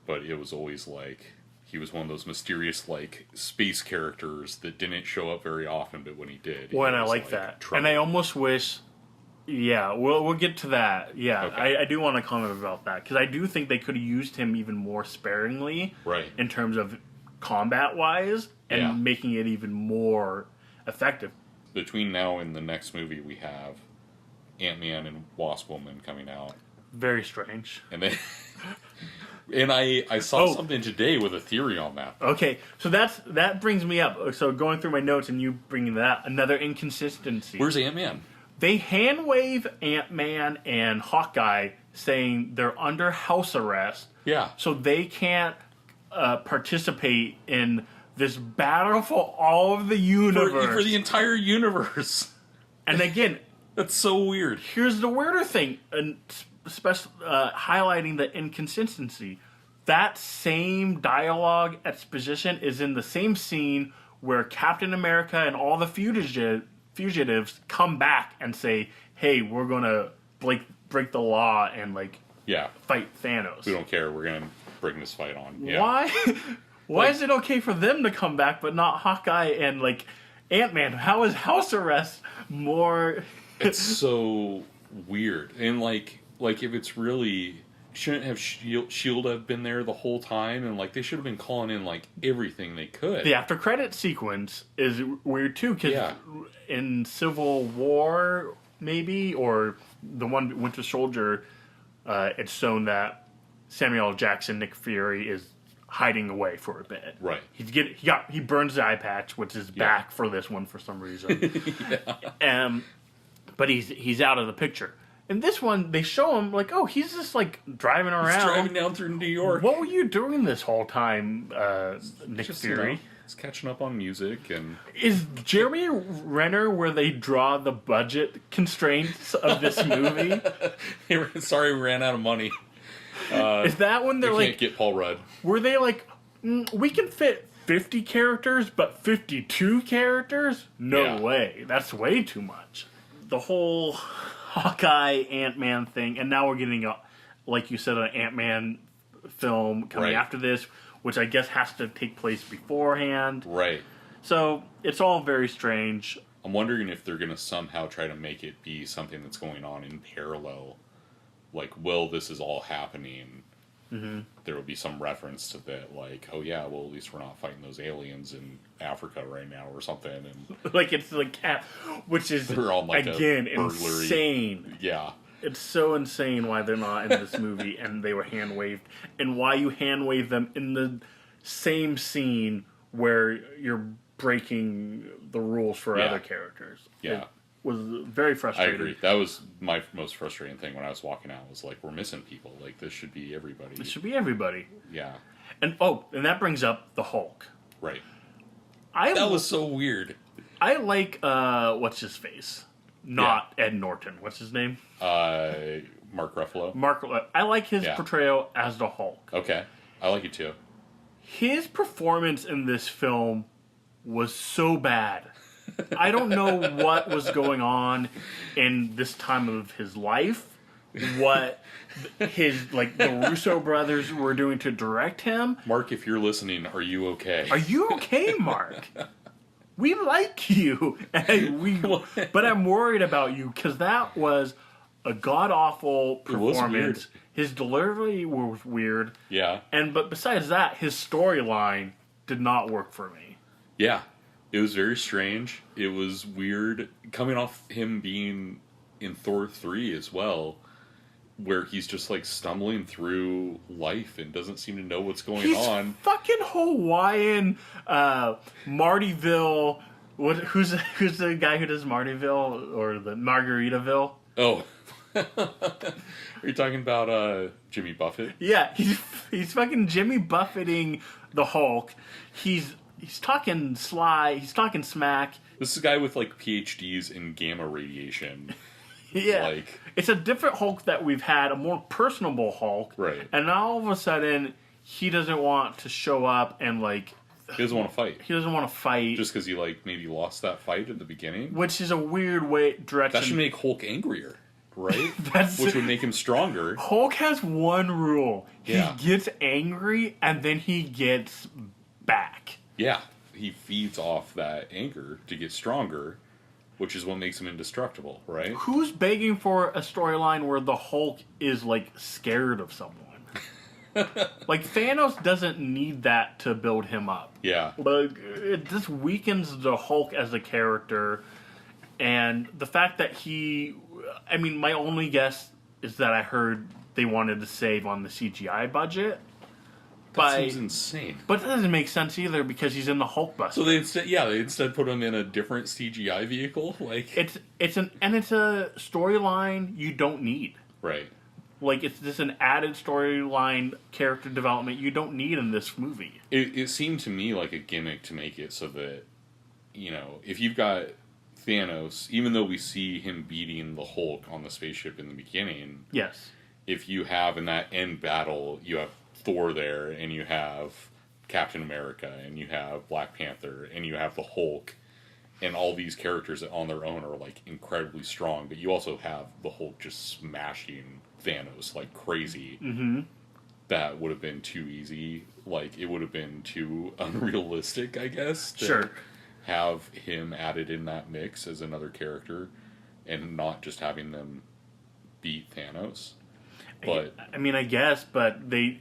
but it was always like he was one of those mysterious like space characters that didn't show up very often, but when he did, well, and I like that, and I almost wish. Yeah, we'll get to that. Yeah, okay. I do want to comment about that because I do think they could have used him even more sparingly, right? In terms of combat wise, and making it even more effective. Between now and the next movie, we have Ant-Man and Wasp Woman coming out. Very strange. And then, and I saw something today with a theory on that. Okay, so that brings me up. So going through my notes and you bringing that, another inconsistency. Where's Ant-Man? They hand wave Ant-Man and Hawkeye saying they're under house arrest. Yeah. So they can't participate in this battle for all of the universe. For the entire universe. And again... That's so weird. Here's the weirder thing, and highlighting the inconsistency. That same dialogue exposition is in the same scene where Captain America and all the fugitives come back and say, hey, we're going to break the law and fight Thanos. We don't care. We're going to bring this fight on. Yeah. Why? Why is it okay for them to come back but not Hawkeye and Ant-Man? How is house arrest more... It's so weird. And if it's really... Shouldn't have Shield have been there the whole time, and they should have been calling in everything they could. The after credit sequence is weird too, because in Civil War maybe, or the one Winter Soldier, it's shown that Samuel L. Jackson, Nick Fury, is hiding away for a bit. Right. He burns the eye patch, which is back for this one for some reason. But he's out of the picture. In this one, they show him he's just driving around. He's driving down through New York. What were you doing this whole time, Nick Fury? He's catching up on music and. Is Jeremy Renner where they draw the budget constraints of this movie? Sorry, we ran out of money. Is that when they're can't get Paul Rudd? Were they we can fit 50 characters, but 52 characters? No way. That's way too much. The whole Hawkeye, Ant-Man thing, and now we're getting, like you said, an Ant-Man film coming after this, which I guess has to take place beforehand. Right. So, it's all very strange. I'm wondering if they're going to somehow try to make it be something that's going on in parallel. While this is all happening, there will be some reference to that, oh yeah, well at least we're not fighting those aliens in Africa right now or something. And it's which is, again, insane. Yeah. It's so insane why they're not in this movie and they were hand-waved. And why you hand-wave them in the same scene where you're breaking the rules for other characters. Yeah. It was very frustrating. I agree. That was my most frustrating thing when I was walking out. Was we're missing people. This should be everybody. This should be everybody. Yeah. And and that brings up the Hulk. Right. That was so weird. I like what's his face? Not Ed Norton. What's his name? Mark Ruffalo. I like his portrayal as the Hulk. Okay. I like it too. His performance in this film was so bad. I don't know what was going on in this time of his life, what his the Russo brothers were doing to direct him. Mark, if you're listening, are you okay? Are you okay, Mark? We like you, but I'm worried about you because that was a god awful performance. His delivery was weird. Yeah. But besides that, his storyline did not work for me. Yeah. It was very strange. It was weird. Coming off him being in Thor 3 as well, where he's just stumbling through life and doesn't seem to know what's going on. Fucking Hawaiian Martyville. Who's the guy who does Martyville or the Margaritaville? Oh. Are you talking about Jimmy Buffett? Yeah, he's fucking Jimmy Buffetting the Hulk. He's talking sly. He's talking smack. This is a guy with PhDs in gamma radiation. Yeah, it's a different Hulk that we've had, a more personable Hulk. Right. And now all of a sudden, he doesn't want to show up and he doesn't want to fight. He doesn't want to fight. Just because he maybe lost that fight at the beginning. Which is a weird direction. That should make Hulk angrier. right? That's Which would make him stronger. Hulk has one rule. Yeah. He gets angry and then he gets back. Yeah. He feeds off that anger to get stronger, which is what makes him indestructible, right? Who's begging for a storyline where the Hulk is, like, scared of someone? Like, Thanos doesn't need that to build him up. Yeah. But it just weakens the Hulk as a character. And the fact that I mean, my only guess is that I heard they wanted to save on the CGI budget. That seems insane. But that doesn't make sense either because he's in the Hulk Buster. So they instead put him in a different CGI vehicle. Like it's a storyline you don't need. Right. Like, it's just an added storyline, character development you don't need in this movie. It seemed to me like a gimmick to make it so that, if you've got Thanos, even though we see him beating the Hulk on the spaceship in the beginning, yes, if you have in that end battle, you have Thor there, and you have Captain America, and you have Black Panther, and you have the Hulk, and all these characters that on their own are, like, incredibly strong, but you also have the Hulk just smashing Thanos like crazy. Mm-hmm. That would have been too easy. Like, it would have been too unrealistic, I guess. Sure. Have him added in that mix as another character, and not just having them beat Thanos. But I mean, I guess, but they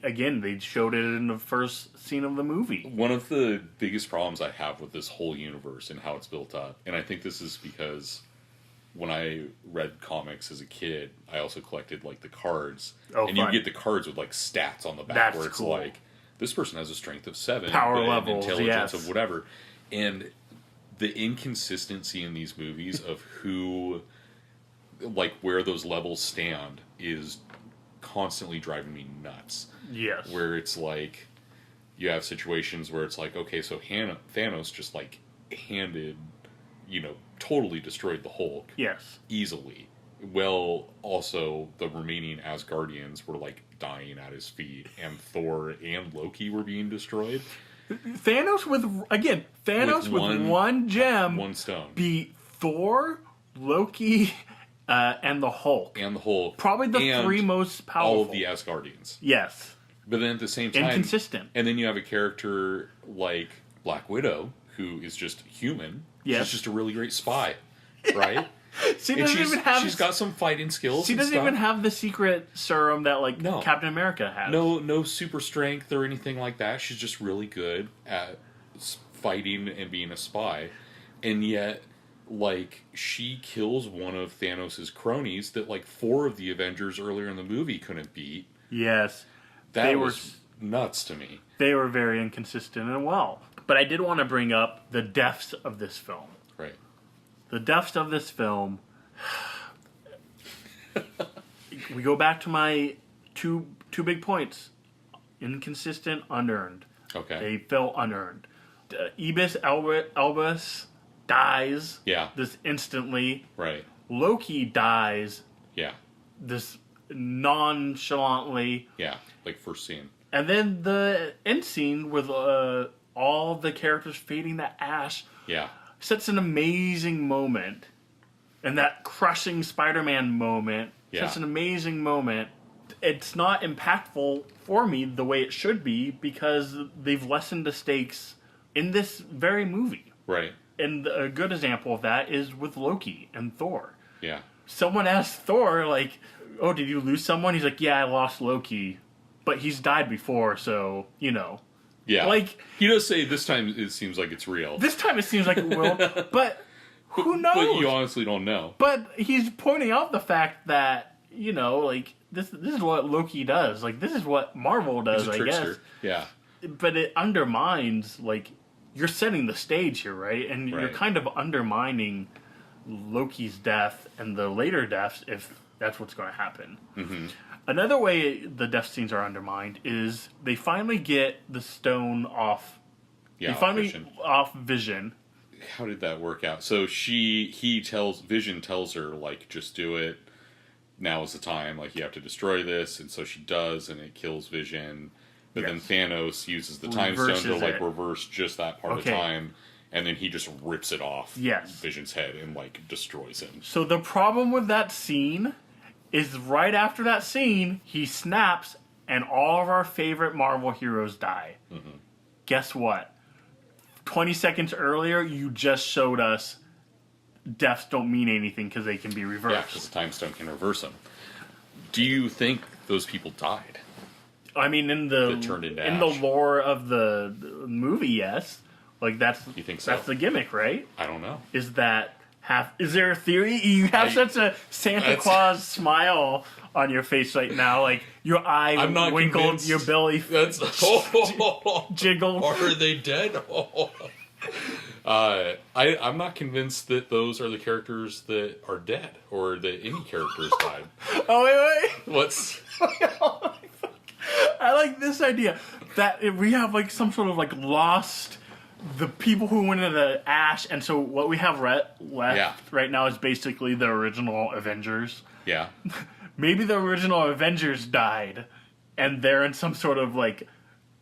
showed it in the first scene of the movie. One of the biggest problems I have with this whole universe and how it's built up, and I think this is because when I read comics as a kid, I also collected, like, the cards. Oh, and fun. you get the cards with, like, stats on the back. That's where it's cool. like, this person has a strength of 7. Power but levels, intelligence yes. of whatever. And the inconsistency in these movies of who, like, where those levels stand is constantly driving me nuts. Yes. Where it's like, you have situations where it's like, okay, so Thanos just, like, totally destroyed the Hulk. Yes. Easily. Well, also, the remaining Asgardians were, like, dying at his feet, and Thor and Loki were being destroyed. Thanos with one gem, one stone, beat Thor, Loki, and the Hulk. Probably the three most powerful. All of the Asgardians. Yes. But then at the same time, inconsistent. And then you have a character like Black Widow, who is just human. Yes. She's just a really great spy, right? She's got some fighting skills. She doesn't even have the secret serum that Captain America has. No super strength or anything like that. She's just really good at fighting and being a spy, and yet, like, she kills one of Thanos' cronies that, like, 4 of the Avengers earlier in the movie couldn't beat. Yes, that was nuts to me. They were very inconsistent and well. But I did want to bring up the deaths of this film. Right. The deaths of this film. We go back to my two big points: inconsistent, unearned. Okay. They felt unearned. Idris Elba dies. Yeah. This instantly. Right. Loki dies. Yeah. This nonchalantly. Yeah. Like first scene. And then the end scene with all the characters fading to ash. Yeah. Sets an amazing moment. And that crushing Spider-Man moment sets an amazing moment. It's not impactful for me the way it should be because they've lessened the stakes in this very movie. Right. And a good example of that is with Loki and Thor. Yeah. Someone asked Thor, like, oh, did you lose someone? He's like, yeah, I lost Loki. But he's died before, so, Yeah. Like, he does say this time it seems like it's real. This time it seems like it will, but who knows? But you honestly don't know. But he's pointing out the fact that, this is what Loki does. Like, this is what Marvel does, He's a trickster. I guess. Yeah. But it undermines, you're setting the stage here, right? And you're kind of undermining Loki's death and the later deaths if that's what's going to happen. Mm-hmm. Another way the death scenes are undermined is they finally get the stone off. Yeah, they finally off Vision. How did that work out? So Vision tells her, like, just do it. Now is the time. Like, you have to destroy this. And so she does, and it kills Vision. But then Thanos uses the time stone to, like, reverse just that part of time. And then he just rips it off Vision's head and, like, destroys him. So the problem with that scene is right after that scene, he snaps, and all of our favorite Marvel heroes die. Mm-hmm. Guess what? 20 seconds earlier, you just showed us deaths don't mean anything because they can be reversed. Yeah, because the time stone can reverse them. Do you think those people died? I mean, in the lore of the movie, yes. Like that's you think so? That's the gimmick, right? I don't know. Is there a theory? You have such a Santa Claus smile on your face right now, like your eye winkled, convinced. Your belly jiggled. Are they dead? I'm not convinced that those are the characters that are dead or that any characters died. Oh wait. What's? I like this idea that if we have like some sort of like lost the people who went into the ash, and so what we have left right now is basically the original Avengers. Yeah. Maybe the original Avengers died, and they're in some sort of like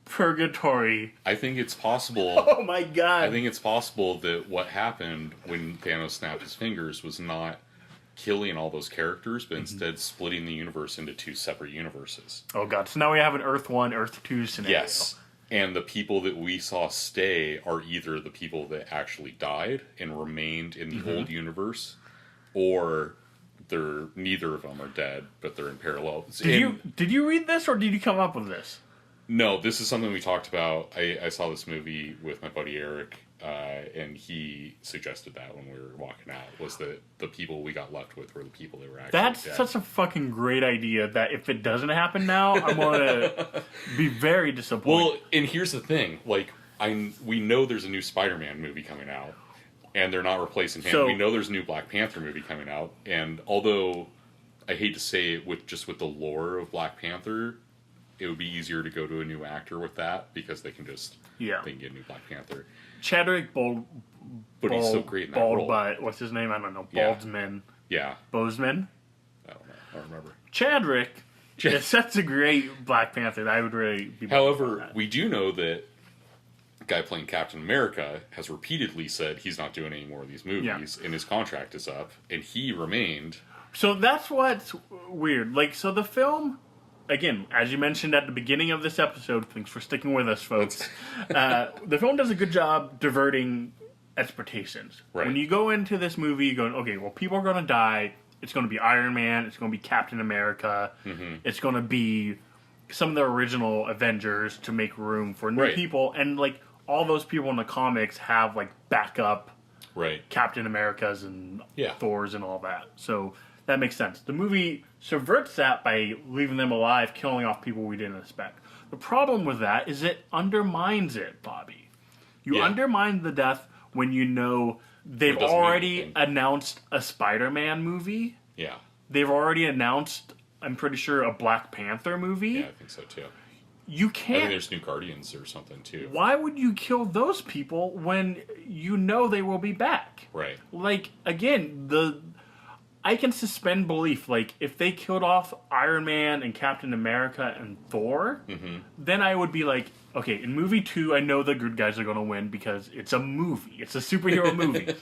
purgatory. I think it's possible. Oh my god! I think it's possible that what happened when Thanos snapped his fingers was not killing all those characters, but instead splitting the universe into two separate universes. Oh god! So now we have an Earth 1, Earth 2 scenario. Yes. And the people that we saw stay are either the people that actually died and remained in the old universe, or neither of them are dead, but they're in parallel. Did you read this, or did you come up with this? No, this is something we talked about. I saw this movie with my buddy Eric, and he suggested that when we were walking out, was that the people we got left with were the people that were actually That's dead. Such a fucking great idea that if it doesn't happen now, I'm going to be very disappointed. Well, and here's the thing. Like, we know there's a new Spider-Man movie coming out, and they're not replacing him. So, we know there's a new Black Panther movie coming out, and although I hate to say it with the lore of Black Panther, it would be easier to go to a new actor with that because they can just they can get a new Black Panther. Chadwick but he's so great in that role. What's his name? I don't know. Boseman. Yeah. Boseman? I don't know. I don't remember. Chadwick. Yes, that's a great Black Panther. I would really be. However, we do know that the guy playing Captain America has repeatedly said he's not doing any more of these movies, and his contract is up, and he remained. So that's what's weird. Like, so the film. Again, as you mentioned at the beginning of this episode, thanks for sticking with us, folks. The film does a good job diverting expectations. Right. When you go into this movie, you're going, okay, well, people are going to die. It's going to be Iron Man. It's going to be Captain America. Mm-hmm. It's going to be some of the original Avengers to make room for new people. And, like, all those people in the comics have, like, backup Captain Americas and Thors and all that. So that makes sense. The movie subverts that by leaving them alive, killing off people we didn't expect. The problem with that is it undermines it, Bobby. You undermine the death when you know they've already announced a Spider-Man movie. Yeah. They've already announced, I'm pretty sure, a Black Panther movie. Yeah, I think so, too. You can't... I think there's new Guardians or something, too. Why would you kill those people when you know they will be back? Right. Like, again, I can suspend belief. Like, if they killed off Iron Man and Captain America and Thor, then I would be like, okay, in movie 2, I know the good guys are going to win because it's a movie. It's a superhero movie.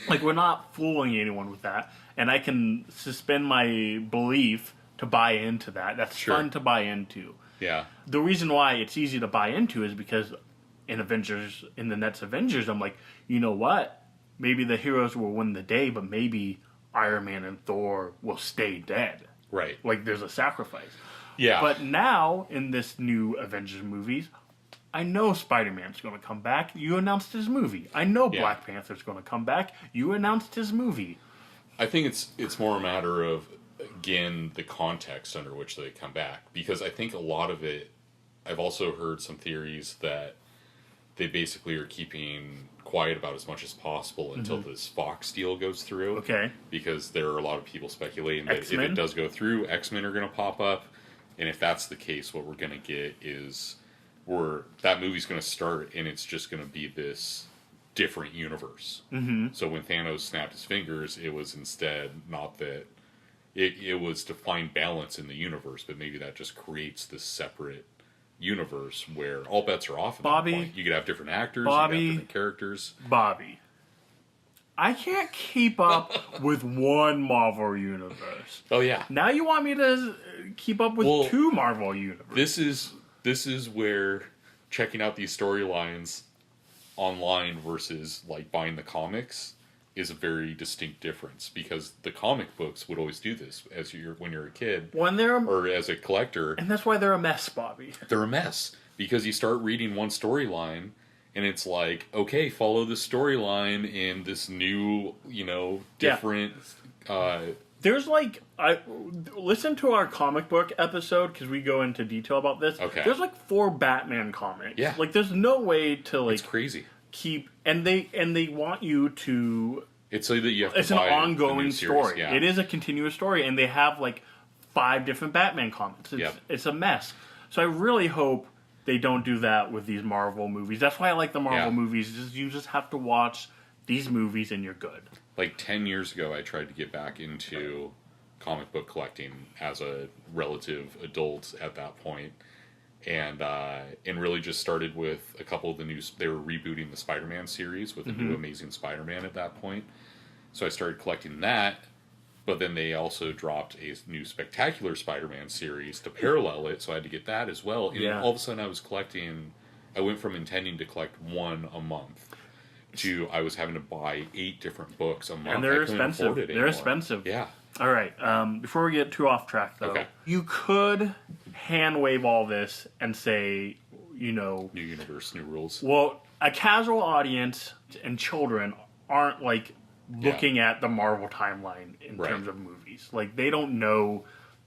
Like, we're not fooling anyone with that. And I can suspend my belief to buy into that. That's fun to buy into. Yeah. The reason why it's easy to buy into is because in the next Avengers, I'm like, you know what? Maybe the heroes will win the day, but maybe Iron Man and Thor will stay dead. Right. Like, there's a sacrifice. Yeah. But now, in this new Avengers movies, I know Spider-Man's going to come back. You announced his movie. I know Black Panther's going to come back. You announced his movie. I think it's more a matter of, again, the context under which they come back. Because I think a lot of it, I've also heard some theories that they basically are keeping quiet about as much as possible until this Fox deal goes through. Okay. Because there are a lot of people speculating that X-Men? if it does go through, X-Men are going to pop up. And if that's the case, what we're going to get is that movie's going to start and it's just going to be this different universe. Mm-hmm. So when Thanos snapped his fingers, it was instead not that... It was to find balance in the universe, but maybe that just creates this separate universe where all bets are off at that point. You could have different actors, you could have different characters. Bobby, I can't keep up with one Marvel universe. Oh yeah. Now you want me to keep up with two Marvel universes. This is where checking out these storylines online versus like buying the comics is a very distinct difference, because the comic books would always do this when you're a kid or as a collector, and that's why they're a mess, Bobby. They're a mess because you start reading one storyline and it's like, okay, follow the storyline in this new, different. There's like, listen to our comic book episode because we go into detail about this. Okay. There's like 4 Batman comics. Yeah. Like there's no way to like. It's crazy. And they want you to. It's so that you have to. It's an ongoing story. Yeah. It is a continuous story, and they have like 5 different Batman comics. It's a mess. So I really hope they don't do that with these Marvel movies. That's why I like the Marvel movies. You just have to watch these movies and you're good. Like 10 years ago, I tried to get back into comic book collecting as a relative adult at that point. And really just started with a couple of the new. They were rebooting the Spider-Man series with a new Amazing Spider-Man at that point. So I started collecting that, but then they also dropped a new Spectacular Spider-Man series to parallel it, so I had to get that as well. And all of a sudden I went from intending to collect one a month to I was having to buy 8 different books a month. And they're expensive. They're expensive. Yeah. All right. Before we get too off track, though, you could hand wave all this and say, new universe, new rules. Well, a casual audience and children aren't like looking at the Marvel timeline in terms of movies. Like they don't know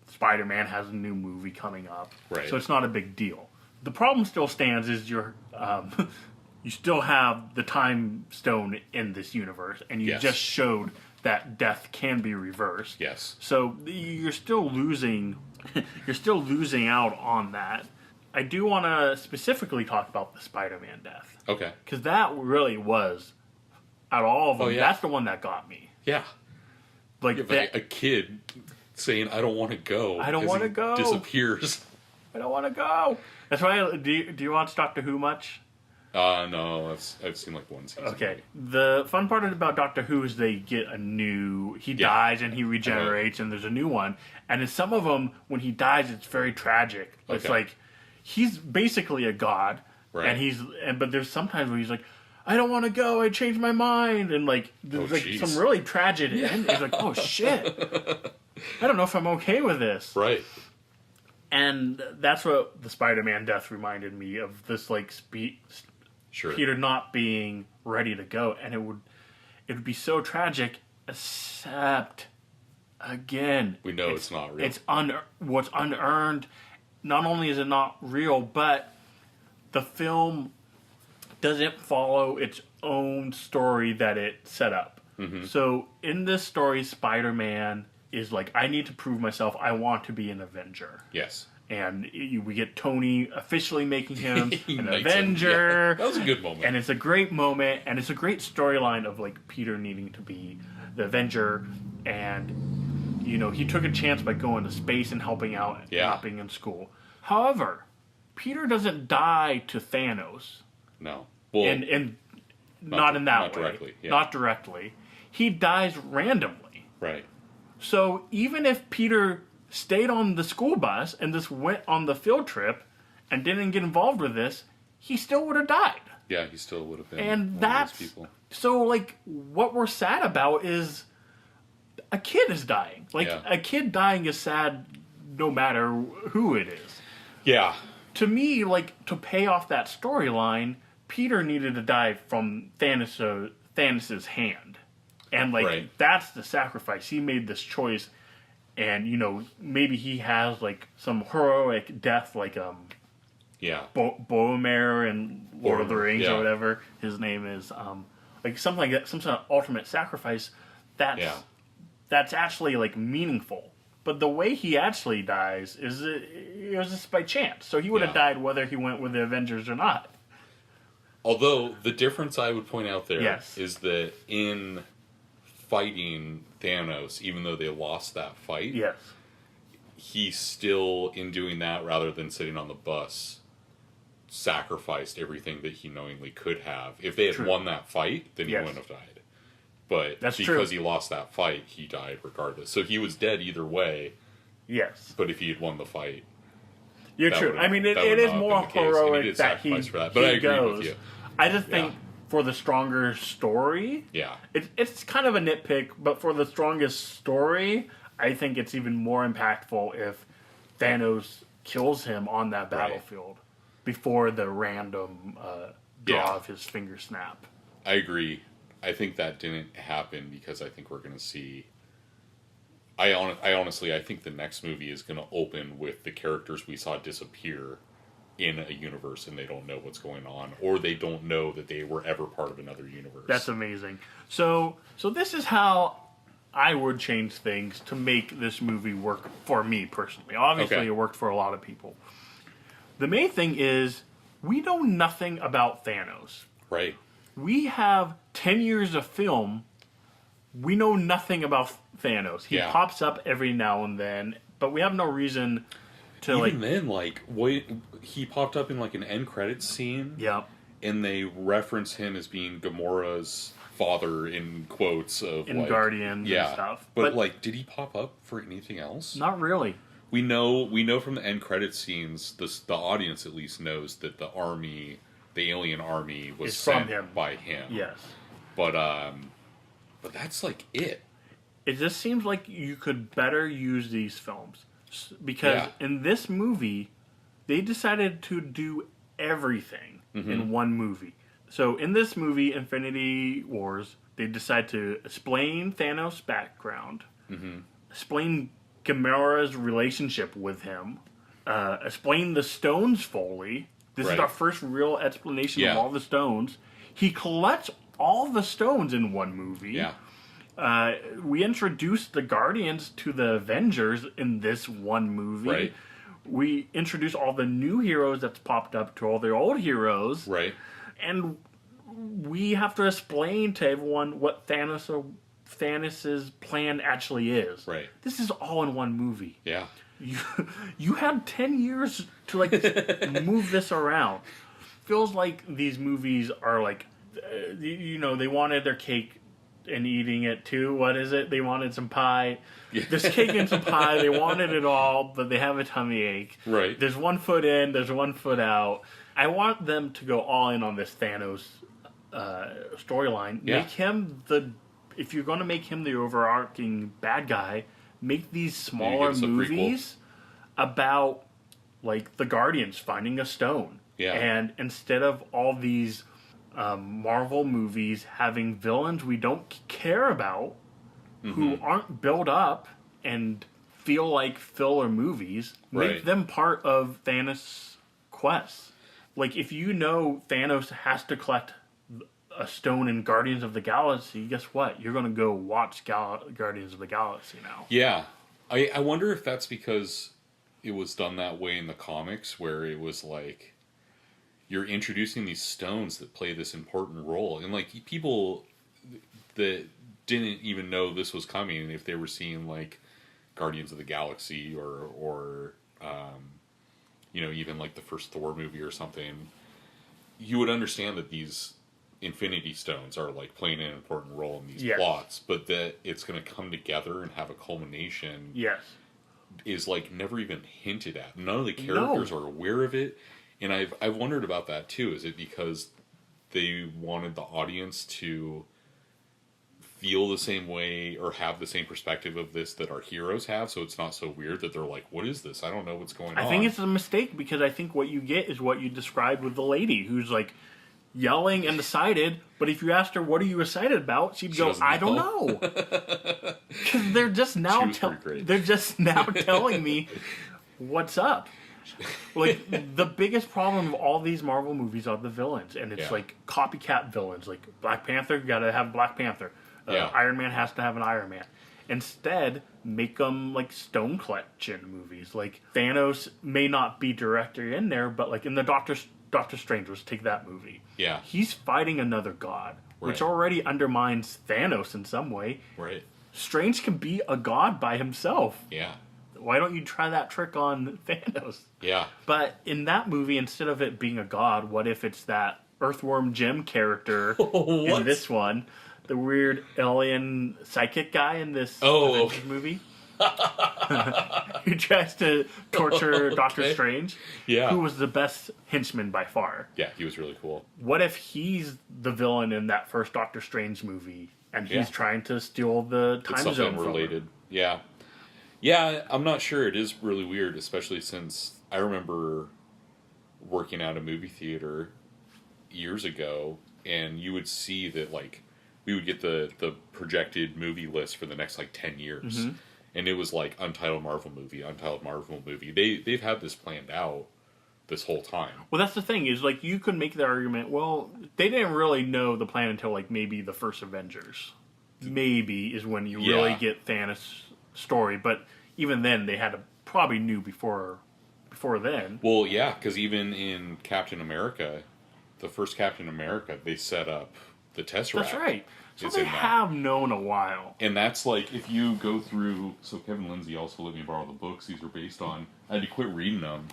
Spider-Man has a new movie coming up, so it's not a big deal. The problem still stands is you still have the time stone in this universe, and you just showed that death can be reversed. Yes. So you're still losing. You're still losing out on that. I do want to specifically talk about the Spider-Man death. Okay. Because that really was, out of all of them, that's the one that got me. Yeah. Like a kid saying, "I don't want to go." I don't want to go. Disappears. I don't want to go. That's why. Do you watch Doctor Who much? No, I've seen like one season. Okay. The fun part about Doctor Who is they get a new. He dies and he regenerates, and there's a new one. And in some of them, when he dies, it's very tragic. It's like he's basically a god, but there's sometimes where he's like, "I don't want to go. I changed my mind," and like there's some really tragic end. It's like, "Oh shit, I don't know if I'm okay with this." Right. And that's what the Spider-Man death reminded me of. This like Peter not being ready to go, and it would be so tragic. Except, again, we know it's not real. It's what's unearned. Not only is it not real, but the film doesn't follow its own story that it set up. Mm-hmm. So in this story, Spider-Man is like, I need to prove myself. I want to be an Avenger. Yes. And we get Tony officially making him an Avenger. Yeah. That was a good moment. And it's a great moment, and it's a great storyline of like Peter needing to be the Avenger, and he took a chance by going to space and helping out, not being in school. However, Peter doesn't die to Thanos. No. Well, and not in that way. Directly. Yeah. Not directly. He dies randomly. Right. So even if Peter stayed on the school bus and just went on the field trip and didn't get involved with this, he still would have died. Yeah, he still would have been. And that's people. So like what we're sad about is a kid is dying. Like a kid dying is sad no matter who it is. Yeah. To me, like to pay off that storyline, Peter needed to die from Thanos' hand. And like that's the sacrifice. He made this choice. And maybe he has like some heroic death, like Boromir in Lord of the Rings or whatever his name is, like something like that, some sort of ultimate sacrifice. That's actually like meaningful. But the way he actually dies it was just by chance. So he would have died whether he went with the Avengers or not. Although the difference I would point out there is that in fighting Thanos, even though they lost that fight, he still, in doing that, rather than sitting on the bus, sacrificed everything that he knowingly could have. If they had won that fight, then he wouldn't have died. But That's because true. he lost that fight, he died regardless. So he was dead either way. Yes. But if he had won the fight, You're that true. would've- I mean, it that would is not have more been the case, and he heroic did that he, sacrifice for that. But I agree goes. with you. I just think Yeah. for the stronger story, Yeah. it's kind of a nitpick, but for the strongest story, I think it's even more impactful if Thanos kills him on that battlefield before the random draw of his finger snap. I agree. I think that didn't happen because I think we're going to see. I honestly, I think the next movie is going to open with the characters we saw disappear in a universe and they don't know what's going on, or they don't know that they were ever part of another universe. That's amazing. So this is how I would change things to make this movie work for me personally. Obviously, It worked for a lot of people. The main thing is we know nothing about Thanos. Right. We have 10 years of film. We know nothing about Thanos. He pops up every now and then, but we have no reason to Even then, he popped up in like an end credits scene. Yeah. And they reference him as being Gamora's father in quotes of in Guardians and stuff. But like, did he pop up for anything else? Not really. We know from the end credits scenes, the audience at least knows that the alien army was sent from him. by him. Yes. But that's like it. It just seems like you could better use these films. Because in this movie, they decided to do everything in one movie. So in this movie, Infinity Wars, they decide to explain Thanos' background, explain Gamora's relationship with him, explain the stones fully. This is our first real explanation of all the stones. He collects all the stones in one movie. Yeah. We introduced the Guardians to the Avengers in this one movie. Right. We introduced all the new heroes that's popped up to all the old heroes. Right. And we have to explain to everyone what Thanos' plan actually is. Right. This is all in one movie. Yeah. You had 10 years to move this around. Feels like these movies are they wanted their cake and eating it too. What is it? They wanted some pie. Yeah. There's cake and some pie. They wanted it all, but they have a tummy ache. Right. There's 1 foot in, there's 1 foot out. I want them to go all in on this Thanos storyline. Yeah. Make him if you're going to make him the overarching bad guy, make these smaller movies about the Guardians finding a stone. Yeah. And instead of all these Marvel movies having villains we don't care about, who aren't built up and feel like filler movies, make them part of Thanos' quest. If you know Thanos has to collect a stone in Guardians of the Galaxy, guess what? You're going to go watch Guardians of the Galaxy now. Yeah. I wonder if that's because it was done that way in the comics, where it was you're introducing these stones that play this important role. And people that didn't even know this was coming, if they were seeing Guardians of the Galaxy or even the first Thor movie or something, you would understand that these Infinity Stones are playing an important role in these plots, but that it's going to come together and have a culmination. Yes. Is never even hinted at. None of the characters are aware of it. And I've wondered about that too. Is it because they wanted the audience to feel the same way or have the same perspective of this that our heroes have, so it's not so weird that they're like, what is this? I don't know what's going on. I think it's a mistake, because I think what you get is what you described with the lady who's yelling and excited, but if you asked her, what are you excited about? She'd go, I don't know. Because they're just now telling me what's up. The biggest problem of all these Marvel movies are the villains, and it's copycat villains. Black Panther, gotta have Black Panther. Iron Man has to have an Iron Man. Instead, make them stone collection movies. Thanos may not be directly in there, but in the Doctor Strange, let's take that movie. Yeah. He's fighting another god, which already undermines Thanos in some way. Right. Strange can be a god by himself. Yeah. Why don't you try that trick on Thanos? Yeah. But in that movie, instead of it being a god, what if it's that Earthworm Jim character in this one the weird alien psychic guy in this Avengers movie. Who tries to torture Doctor Strange. Yeah. Who was the best henchman by far. Yeah, he was really cool. What if he's the villain in that first Doctor Strange movie and he's trying to steal the time zone from related. Yeah. Yeah, I'm not sure. It is really weird, especially since I remember working at a movie theater years ago, and you would see that, like, we would get the projected movie list for the next, like, 10 years. Mm-hmm. And it was like Untitled Marvel movie. They've had this planned out this whole time. Well, that's the thing, is like you could make the argument, well, they didn't really know the plan until like maybe the first Avengers. Maybe is when you really get Thanos' story, but even then they had to probably knew before then. Well, yeah, because even in Captain America, the first Captain America, they set up the Tesseract. That's right. So they have known a while. And that's like, if you go through... So Kevin Lindsay also let me borrow the books these are based on. I had to quit reading them.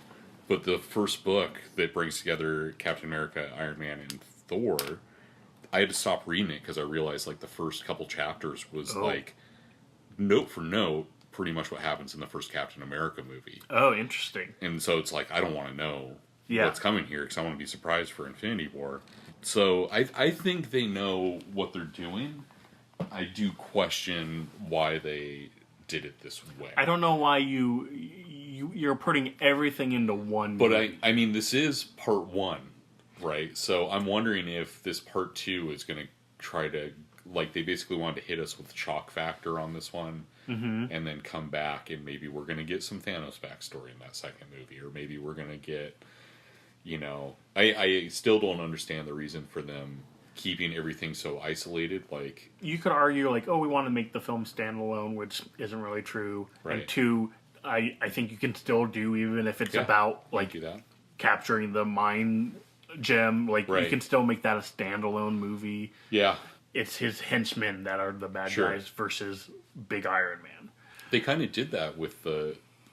But the first book that brings together Captain America, Iron Man, and Thor, I had to stop reading it because I realized like the first couple chapters was like, note for note, pretty much what happens in the first Captain America movie. Oh, interesting. And so it's like, I don't want to know what's coming here because I want to be surprised for Infinity War. So I think they know what they're doing. I do question why they did it this way. I don't know why you're putting everything into one But movie. I mean, this is part one, right? So I'm wondering if this part two is going to try to, like, they basically wanted to hit us with shock factor on this one, and then come back and maybe we're going to get some Thanos backstory in that second movie, or maybe we're going to get... You know, I still don't understand the reason for them keeping everything so isolated. Like, you could argue, like, oh, we want to make the film standalone, which isn't really true. Right. And two, I think you can still do, even if it's about, like, capturing the mind gem. Like, you can still make that a standalone movie. Yeah. It's his henchmen that are the bad guys versus Big Iron Man. They kind of did that with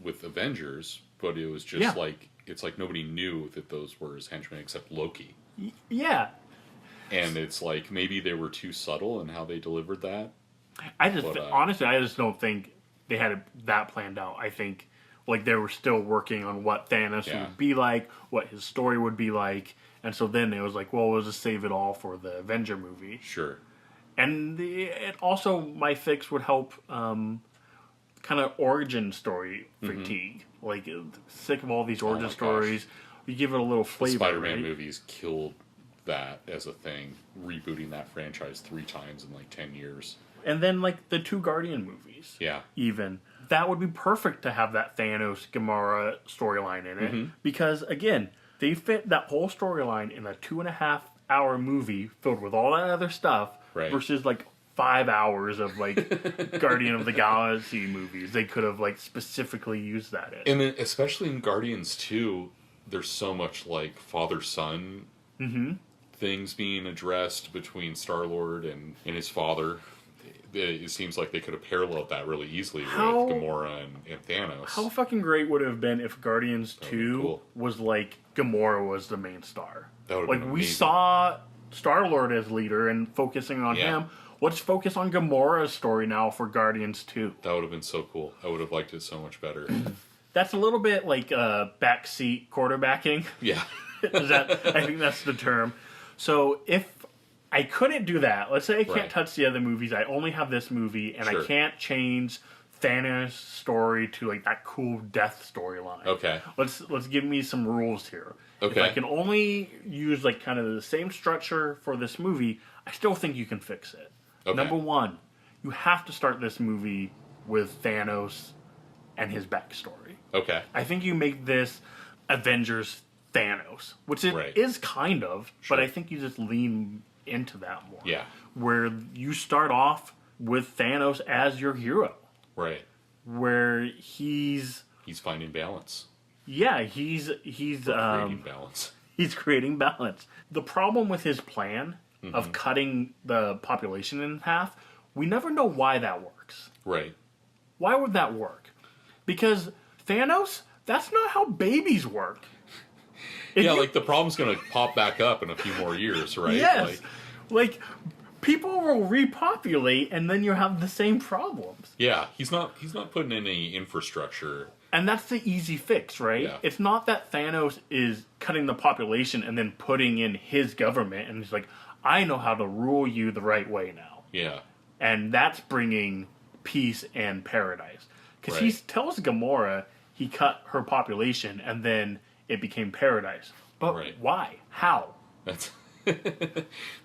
Avengers, but it was just like... It's like nobody knew that those were his henchmen except Loki. Yeah. And it's like maybe they were too subtle in how they delivered that. Honestly, I just don't think they had that planned out. I think like they were still working on what Thanos would be like, what his story would be like. And so then it was like, well, we'll just save it all for the Avenger movie. Sure. And it also, my fix would help kind of origin story fatigue. Like, sick of all these origin stories. You give it a little flavor. The Spider-Man movies killed that as a thing, rebooting that franchise 3 times in like 10 years. And then, like, the 2 Guardian movies. Yeah. Even. That would be perfect to have that Thanos Gamora storyline in it. Because, again, they fit that whole storyline in a 2.5-hour movie filled with all that other stuff versus, like, 5 hours of, like, Guardian of the Galaxy movies. They could have, like, specifically used that in. And then, especially in Guardians 2, there's so much, like, father-son things being addressed between Star-Lord and his father. It seems like they could have paralleled that really easily with Gamora and Thanos. How fucking great would it have been if Guardians 2 was, like, Gamora was the main star? That would have been amazing. We saw Star-Lord as leader and focusing on him. Let's focus on Gamora's story now for Guardians 2. That would have been so cool. I would have liked it so much better. That's a little bit like backseat quarterbacking. Yeah. I think that's the term. So if I couldn't do that, let's say I can't touch the other movies, I only have this movie, and I can't change Thanos' story to like that cool death storyline. Okay. Let's give me some rules here. Okay. If I can only use like kind of the same structure for this movie, I still think you can fix it. Okay. Number 1, you have to start this movie with Thanos and his backstory. Okay. I think you make this Avengers Thanos, which it is kind of, but I think you just lean into that more. Yeah. Where you start off with Thanos as your hero. Right. Where he's finding balance. Yeah, he's creating balance. He's creating balance. The problem with his plan of cutting the population in half, we never know why that works. Right. Why would that work? Because Thanos, that's not how babies work. Like the problem's going to pop back up in a few more years, right? Yes. Like people will repopulate, and then you have the same problems. Yeah, he's not putting in any infrastructure. And that's the easy fix, right? Yeah. It's not that Thanos is cutting the population and then putting in his government, and he's like, I know how to rule you the right way now. Yeah. And that's bringing peace and paradise. Because he tells Gamora he cut her population, and then it became paradise. But why? How? That's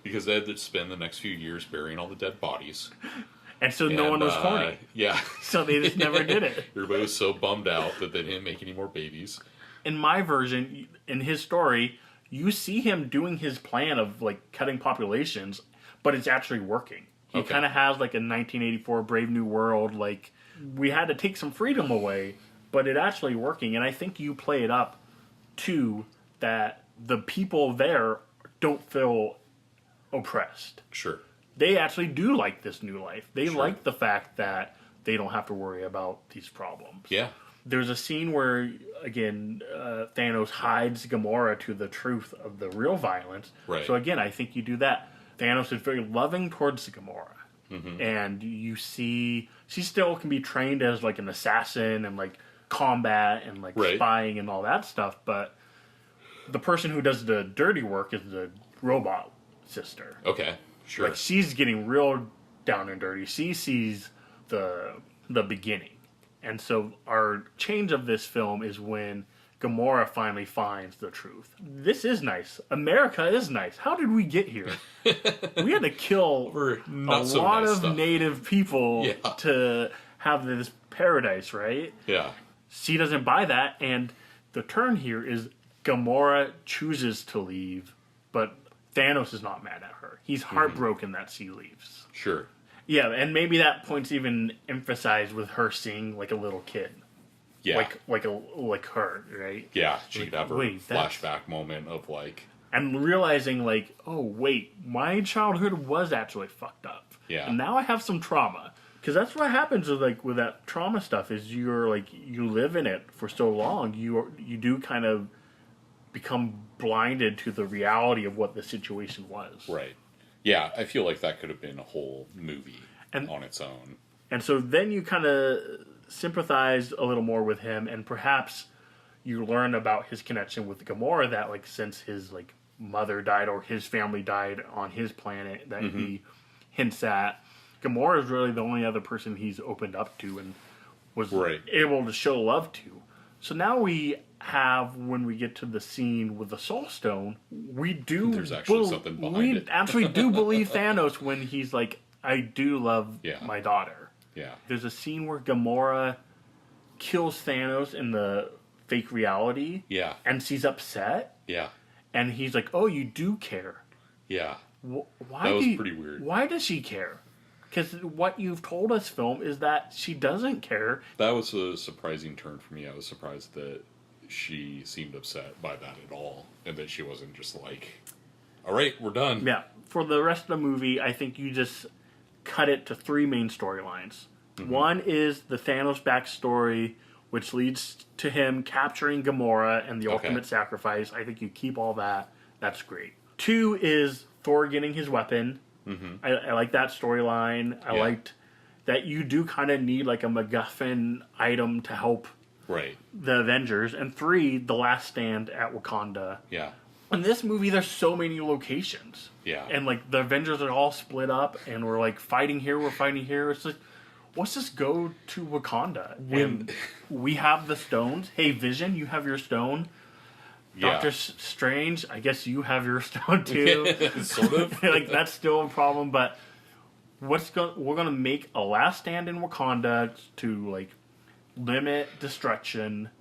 because they had to spend the next few years burying all the dead bodies. And so no one was horny. Yeah. So they just never did it. Everybody was so bummed out that they didn't make any more babies. In my version, in his story, you see him doing his plan of like cutting populations, but it's actually working. He kind of has like a 1984 Brave New World, like we had to take some freedom away, but it actually working. And I think you play it up too, that the people there don't feel oppressed. Sure. They actually do like this new life. They like the fact that they don't have to worry about these problems. Yeah. There's a scene where, again, Thanos hides Gamora to the truth of the real violence. Right. So again, I think you do that. Thanos is very loving towards Gamora. Mm-hmm. And you see, she still can be trained as like an assassin and like combat and like spying and all that stuff. But the person who does the dirty work is the robot sister. Okay. Sure. Like she's getting real down and dirty. She sees the beginning. And so our change of this film is when Gamora finally finds the truth. This is nice. America is nice. How did we get here? We had to kill a lot of native people to have this paradise, right? Yeah. She doesn't buy that, and the turn here is Gamora chooses to leave, but Thanos is not mad at her. He's heartbroken that she leaves. Sure. Yeah, and maybe that point's even emphasized with her seeing like a little kid. Yeah. Like her, right? Yeah, she like, could have her flashback moment of like... And realizing like, oh wait, my childhood was actually fucked up. Yeah. And now I have some trauma. Because that's what happens with that trauma stuff is you're like, you live in it for so long, you do kind of become blinded to the reality of what the situation was. Right. Yeah, I feel like that could have been a whole movie on its own. And so then you kind of sympathize a little more with him, and perhaps you learn about his connection with Gamora, that like since his like mother died or his family died on his planet that he hints at, Gamora is really the only other person he's opened up to and was able to show love to. So now we have, when we get to the scene with the Soul Stone, there's actually something behind it. We actually do believe Thanos when he's like, I do love my daughter. Yeah. There's a scene where Gamora kills Thanos in the fake reality. Yeah. And she's upset. Yeah. And he's like, oh, you do care. Yeah. Why that was pretty weird. Why does she care? Because what you've told us, film, is that she doesn't care. That was a surprising turn for me. I was surprised that she seemed upset by that at all. And that she wasn't just like, all right, we're done. Yeah. For the rest of the movie, I think you just cut it to three main storylines. Mm-hmm. One is the Thanos backstory, which leads to him capturing Gamora and the ultimate sacrifice. I think you keep all that. That's great. Two is Thor getting his weapon. Mm-hmm. I like that storyline. I liked that you do kind of need like a MacGuffin item to help the Avengers. And three, the last stand at Wakanda. Yeah. In this movie, there's so many locations. Yeah. And like the Avengers are all split up and we're like fighting here, we're fighting here. It's like, let's just go to Wakanda. And we have the stones. Hey, Vision, you have your stone. Doctor Strange, I guess you have your stone too. Sort of. Like that's still a problem, but we're gonna make a last stand in Wakanda to like limit destruction.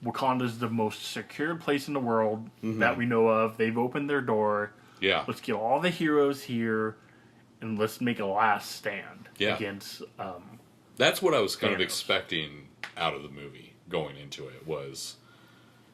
Wakanda's the most secured place in the world that we know of. They've opened their door. Yeah. Let's get all the heroes here and let's make a last stand against that's what I was kind of expecting out of the movie going into it was,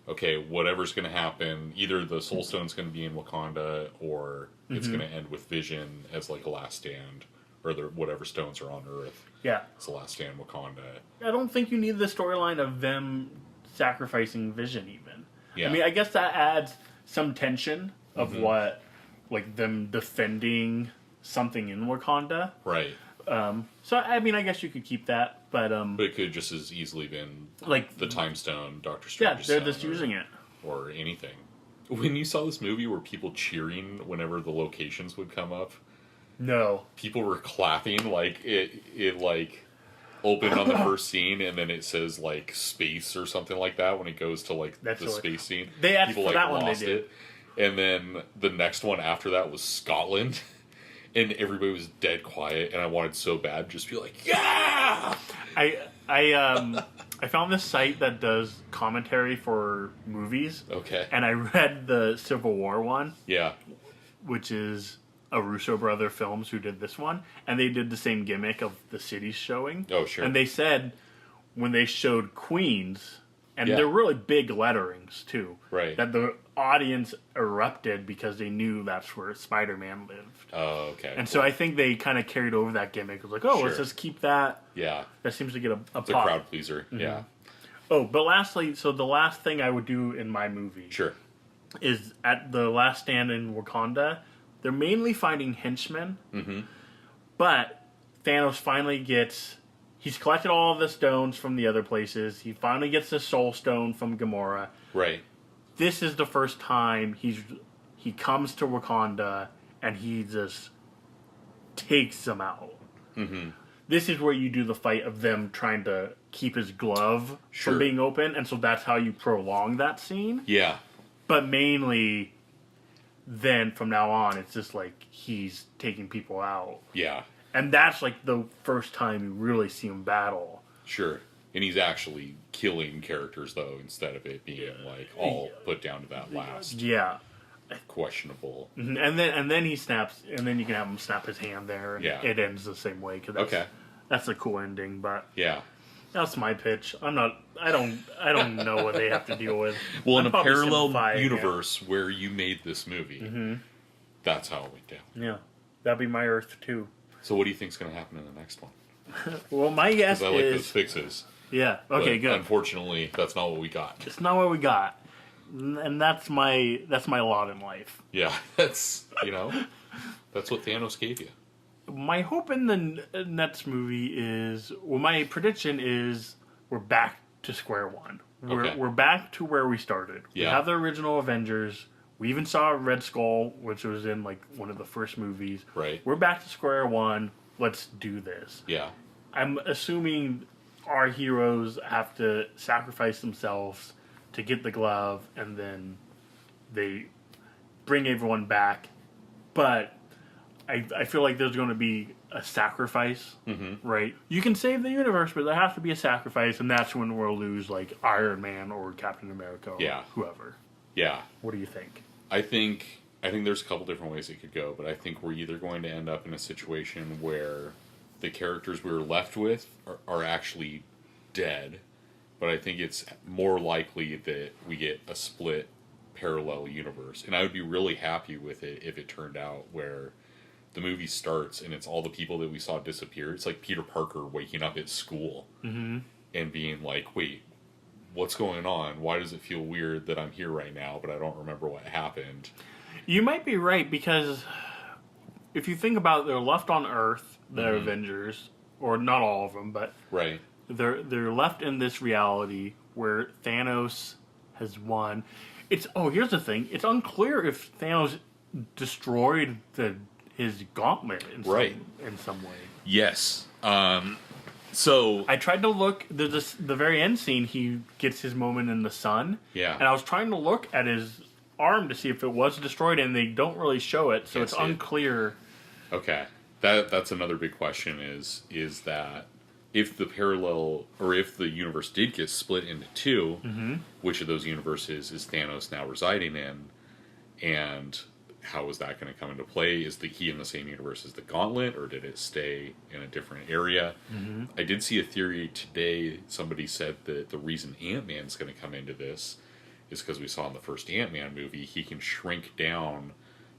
okay, whatever's going to happen, either the Soul Stone's going to be in Wakanda or it's going to end with Vision as like a last stand, or whatever stones are on Earth. Yeah. It's the last stand Wakanda. I don't think you need the storyline of them sacrificing Vision even. Yeah. I mean, I guess that adds some tension of what, like them defending something in Wakanda. Right. So I mean, I guess you could keep that, but it could just as easily been like the Time Stone, Doctor yeah, Strange's they're stone, just using it. or anything. When you saw this movie, were people cheering whenever the locations would come up? No, People were clapping like it like opened on the first scene, and then it says like space or something like that when it goes to like the space scene. They asked people for like that one. lost They did. it, and then the next one after that was Scotland. And everybody was dead quiet, and I wanted so bad just be like, yeah! I found this site that does commentary for movies. Okay. And I read the Civil War one. Yeah. Which is a Russo brother films who did this one, and they did the same gimmick of the cities showing. Oh, sure. And they said when they showed Queens, and Yeah. they're really big letterings too, Right. that the audience erupted because they knew that's where Spider-Man lived. Oh, okay. And so I think they kind of carried over that gimmick. It was like, oh, Sure. let's just keep that. Yeah. That seems to get a It's a pop. crowd pleaser. Mm-hmm. Yeah. Oh, but lastly, so the last thing I would do in my movie Sure. is at the last stand in Wakanda, they're mainly finding henchmen, but Thanos finally gets... He's collected all of the stones from the other places. He finally gets the Soul Stone from Gamora. Right. This is the first time he comes to Wakanda and he just takes them out. Mm-hmm. This is where you do the fight of them trying to keep his glove Sure. from being open, and so that's how you prolong that scene. Yeah. But mainly, then from now on, it's just like he's taking people out. Yeah. And that's like the first time you really see him battle. Sure. And he's actually killing characters, though, instead of it being, like, all put down to that last Yeah. questionable. And then he snaps, and then you can have him snap his hand there, and Yeah. it ends the same way. Cause that's a cool ending, but Yeah. that's my pitch. I don't know what they have to deal with. Well, I'm in a probably parallel simplifying it. universe where you made this movie, that's how it went down. Yeah. That'd be my Earth, too. So what do you think's going to happen in the next one? Well, my guess Because I like those is... fixes. Yeah, okay, But good. unfortunately, that's not what we got. It's not what we got. And that's my lot in life. Yeah, that's, that's what Thanos gave you. My hope in the next movie is... Well, my prediction is we're back to square one. We're back to where we started. Yeah. We have the original Avengers. We even saw Red Skull, which was in like one of the first movies. Right. We're back to square one. Let's do this. Yeah. I'm assuming our heroes have to sacrifice themselves to get the glove, and then they bring everyone back. But I feel like there's going to be a sacrifice, right? You can save the universe, but there has to be a sacrifice, and that's when we'll lose like Iron Man or Captain America or whoever. Yeah. What do you think? I think there's a couple different ways it could go, but I think we're either going to end up in a situation where the characters we were left with are actually dead, but I think it's more likely that we get a split parallel universe. And I would be really happy with it if it turned out where the movie starts and it's all the people that we saw disappear. It's like Peter Parker waking up at school and being like, wait, what's going on? Why does it feel weird that I'm here right now, but I don't remember what happened? You might be right, because if you think about it, they're left on Earth, the Avengers, or not all of them, but Right. they're left in this reality where Thanos has won. Here's the thing. It's unclear if Thanos destroyed his gauntlet in some way. Yes. So I tried to look. There's the very end scene. He gets his moment in the sun. Yeah. And I was trying to look at his arm to see if it was destroyed, and they don't really show it, so Can't it's see it. unclear. Okay. That's another big question is that if the parallel or if the universe did get split into two, which of those universes is Thanos now residing in, and how is that going to come into play? Is the he in the same universe as the Gauntlet, or did it stay in a different area? I did see a theory today. Somebody said that the reason Ant-Man's going to come into this is because we saw in the first Ant-Man movie, he can shrink down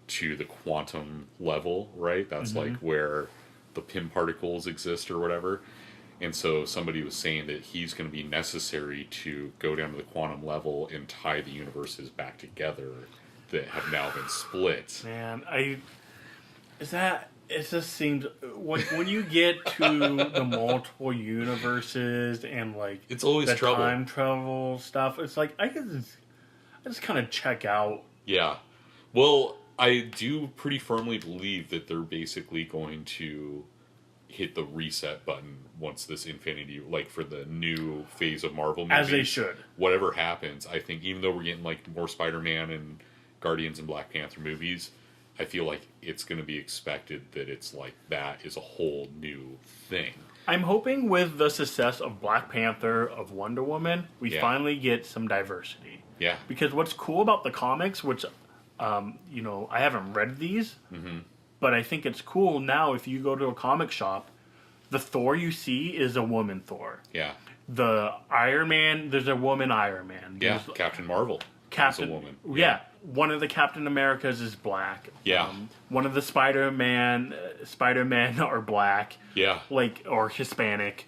to the quantum level, right? That's like where the Pym particles exist or whatever. And so somebody was saying that he's going to be necessary to go down to the quantum level and tie the universes back together that have now been split. Man, is that it just seems when you get to the multiple universes and like it's always the trouble. time travel stuff, it's like I just kind of check out. Yeah. Well, I do pretty firmly believe that they're basically going to hit the reset button once this Infinity, like for the new phase of Marvel movies. As they should. Whatever happens, I think even though we're getting like more Spider-Man and Guardians and Black Panther movies, I feel like it's going to be expected that it's like that is a whole new thing. I'm hoping with the success of Black Panther, of Wonder Woman, we finally get some diversity. Yeah. Because what's cool about the comics, which, I haven't read these, but I think it's cool now if you go to a comic shop, the Thor you see is a woman Thor. Yeah. The Iron Man, there's a woman Iron Man. Yeah, Captain Marvel is a woman. Yeah. One of the Captain Americas is black. Yeah. One of the Spider-Men are black. Yeah. Or Hispanic.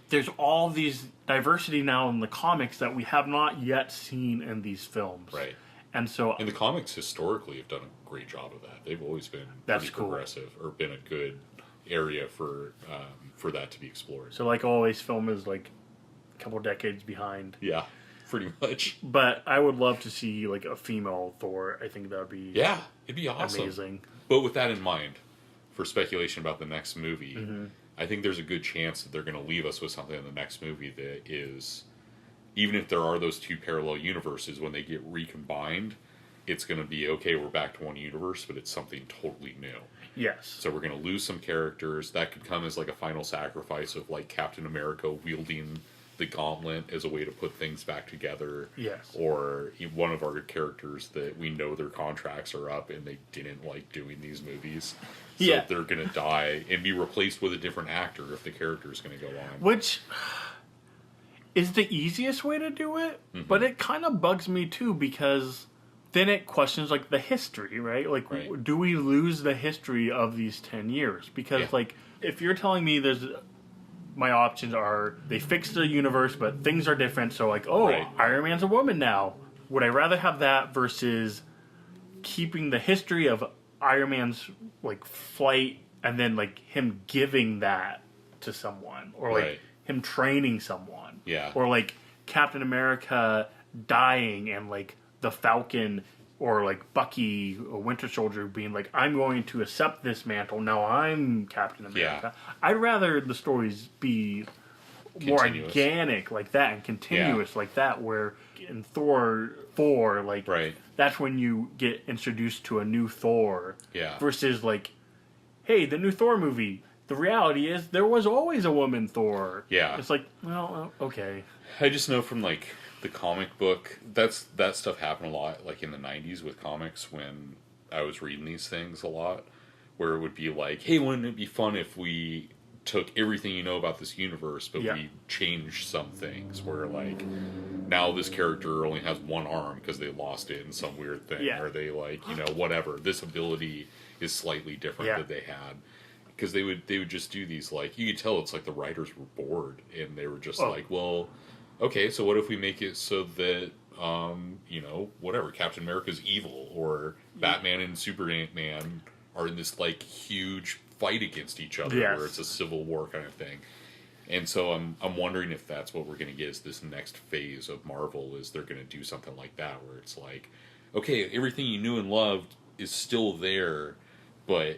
There's all these diversity now in the comics that we have not yet seen in these films. Right. And so... And the comics historically have done a great job of that. They've always been pretty progressive or been a good area for that to be explored. So like always, film is like a couple decades behind. Yeah, pretty much. But I would love to see like a female Thor. I think that would be it'd be awesome. Amazing. But with that in mind, for speculation about the next movie, I think there's a good chance that they're going to leave us with something in the next movie that is, even if there are those two parallel universes, when they get recombined, it's going to be, okay, we're back to one universe, but it's something totally new. Yes. So we're going to lose some characters. That could come as like a final sacrifice of like Captain America wielding the gauntlet as a way to put things back together. Yes. Or one of our characters that we know their contracts are up and they didn't like doing these movies. So they're going to die and be replaced with a different actor if the character is going to go on. Which is the easiest way to do it, but it kind of bugs me too because then it questions like the history, right? Like, do we lose the history of these 10 years? Because like, if you're telling me my options are they fixed the universe, but things are different. So like, Iron Man's a woman now. Would I rather have that versus keeping the history of Iron Man's like flight and then like him giving that to someone or like him training someone? Yeah. Or like Captain America dying and like the Falcon or like Bucky or Winter Soldier being like, I'm going to accept this mantle. Now I'm Captain America. Yeah. I'd rather the stories be more organic like that and continuous like that, where in Thor 4, like that's when you get introduced to a new Thor. Yeah. Versus like, hey, the new Thor movie, the reality is there was always a woman Thor. Yeah. It's like, well, okay. I just know from like the comic book, that stuff happened a lot like in the 90s with comics when I was reading these things a lot, where it would be like, hey, wouldn't it be fun if we took everything you know about this universe but we changed some things, where like now this character only has one arm because they lost it in some weird thing, or they like, you know, whatever, this ability is slightly different that they had. Because they would just do these, like, you could tell it's like the writers were bored and they were just like, well, okay, so what if we make it so that, you know, whatever, Captain America's evil, or Batman and Superman are in this, like, huge fight against each other, where it's a civil war kind of thing. And so I'm wondering if that's what we're going to get, is this next phase of Marvel, is they're going to do something like that, where it's like, okay, everything you knew and loved is still there, but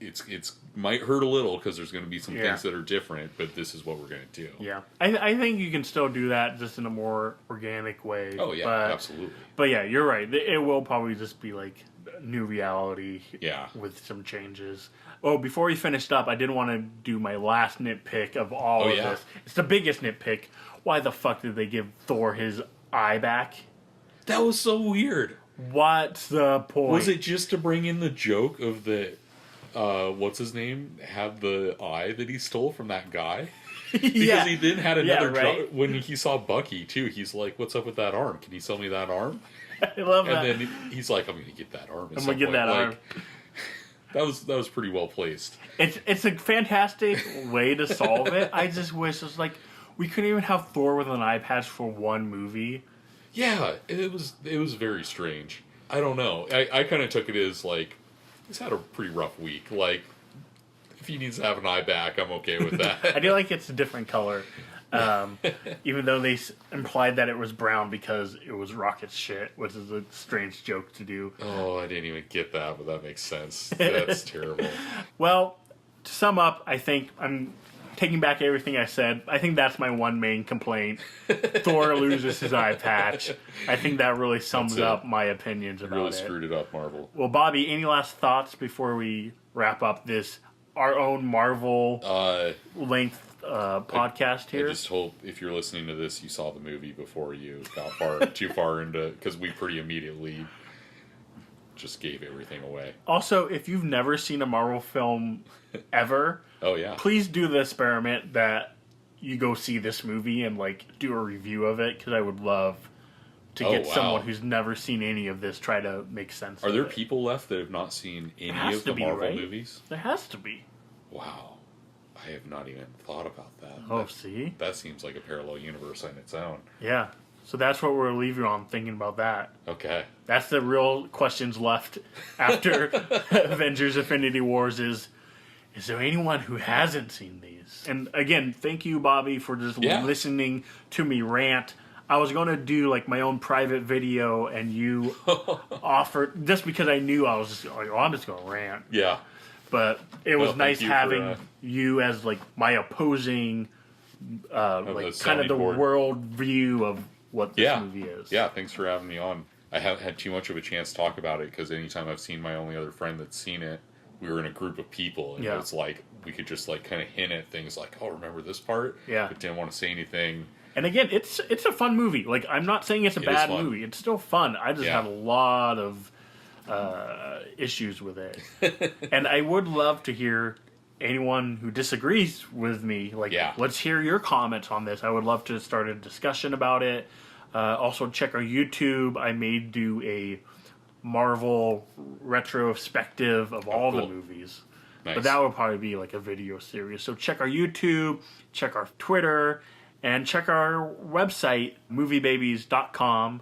it's might hurt a little because there's going to be some things that are different, but this is what we're going to do. Yeah. I think you can still do that just in a more organic way. Oh, yeah, absolutely. But yeah, you're right. It will probably just be like new reality with some changes. Oh, before we finished up, I did want to do my last nitpick of all of this. It's the biggest nitpick. Why the fuck did they give Thor his eye back? That was so weird. What's the point? Was it just to bring in the joke of the... what's his name? Had the eye that he stole from that guy? Because he then had another when he saw Bucky too. He's like, "What's up with that arm? Can you sell me that arm?" I love that. And then he's like, "I'm going to get that arm." I'm going to get that arm. That was pretty well placed. It's a fantastic way to solve it. I just wish it was like we couldn't even have Thor with an eye patch for one movie. Yeah, it was very strange. I don't know. I kind of took it as like, he's had a pretty rough week. Like, if he needs to have an eye back, I'm okay with that. I do like it's a different color. Even though they implied that it was brown because it was Rocket's shit, which is a strange joke to do. Oh, I didn't even get that, but that makes sense. That's terrible. Well, to sum up, I think I'm taking back everything I said. I think that's my one main complaint. Thor loses his eye patch. I think that really sums up my opinions about it. Really screwed it up, Marvel. Well, Bobby, any last thoughts before we wrap up this, our own Marvel length podcast here? I just hope if you're listening to this, you saw the movie before you got too far into, because we pretty immediately just gave everything away. Also, if you've never seen a Marvel film ever, oh yeah, please do the experiment that you go see this movie and like do a review of it, because I would love to get someone who's never seen any of this try to make sense. Are there people left that have not seen any of the Marvel movies? There has to be. Wow. I have not even thought about that. Oh, see? That seems like a parallel universe on its own. Yeah. So that's what we'll leave you on, thinking about that. Okay. That's the real questions left after Avengers Infinity Wars is there anyone who hasn't seen these? And again, thank you, Bobby, for just listening to me rant. I was going to do like my own private video, and you offered, just because I knew I was just like, oh, I'm just going to rant. Yeah. But it was nice having you as like my opposing, like kind of the world view of what this movie is. Yeah, thanks for having me on. I haven't had too much of a chance to talk about it, because anytime I've seen my only other friend that's seen it, we were in a group of people, and it's like we could just like kind of hint at things like, oh, remember this part? Yeah. But didn't want to say anything. And again, it's a fun movie. Like, I'm not saying it's a bad movie. It's still fun. I just have a lot of issues with it. And I would love to hear anyone who disagrees with me. Like, let's hear your comments on this. I would love to start a discussion about it. Also, check our YouTube. I may do a Marvel retrospective of all the movies. Nice. But that would probably be like a video series. So check our YouTube, check our Twitter, and check our website, moviebabies.com.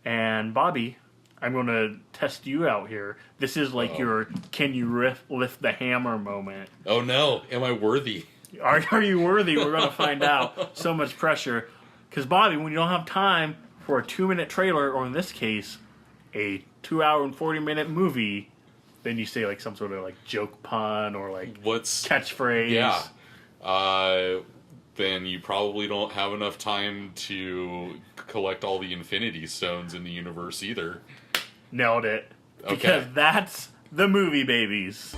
And Bobby, I'm going to test you out here. This is like your can you lift the hammer moment. Oh no, am I worthy? Are you worthy? We're going to find out. So much pressure. Because Bobby, when you don't have time for a 2-minute trailer, or in this case, a 2-hour and 40-minute movie, then you say like some sort of like joke pun or like catchphrase. Yeah. Then you probably don't have enough time to collect all the Infinity Stones in the universe either. Nailed it. Because that's the Movie Babies.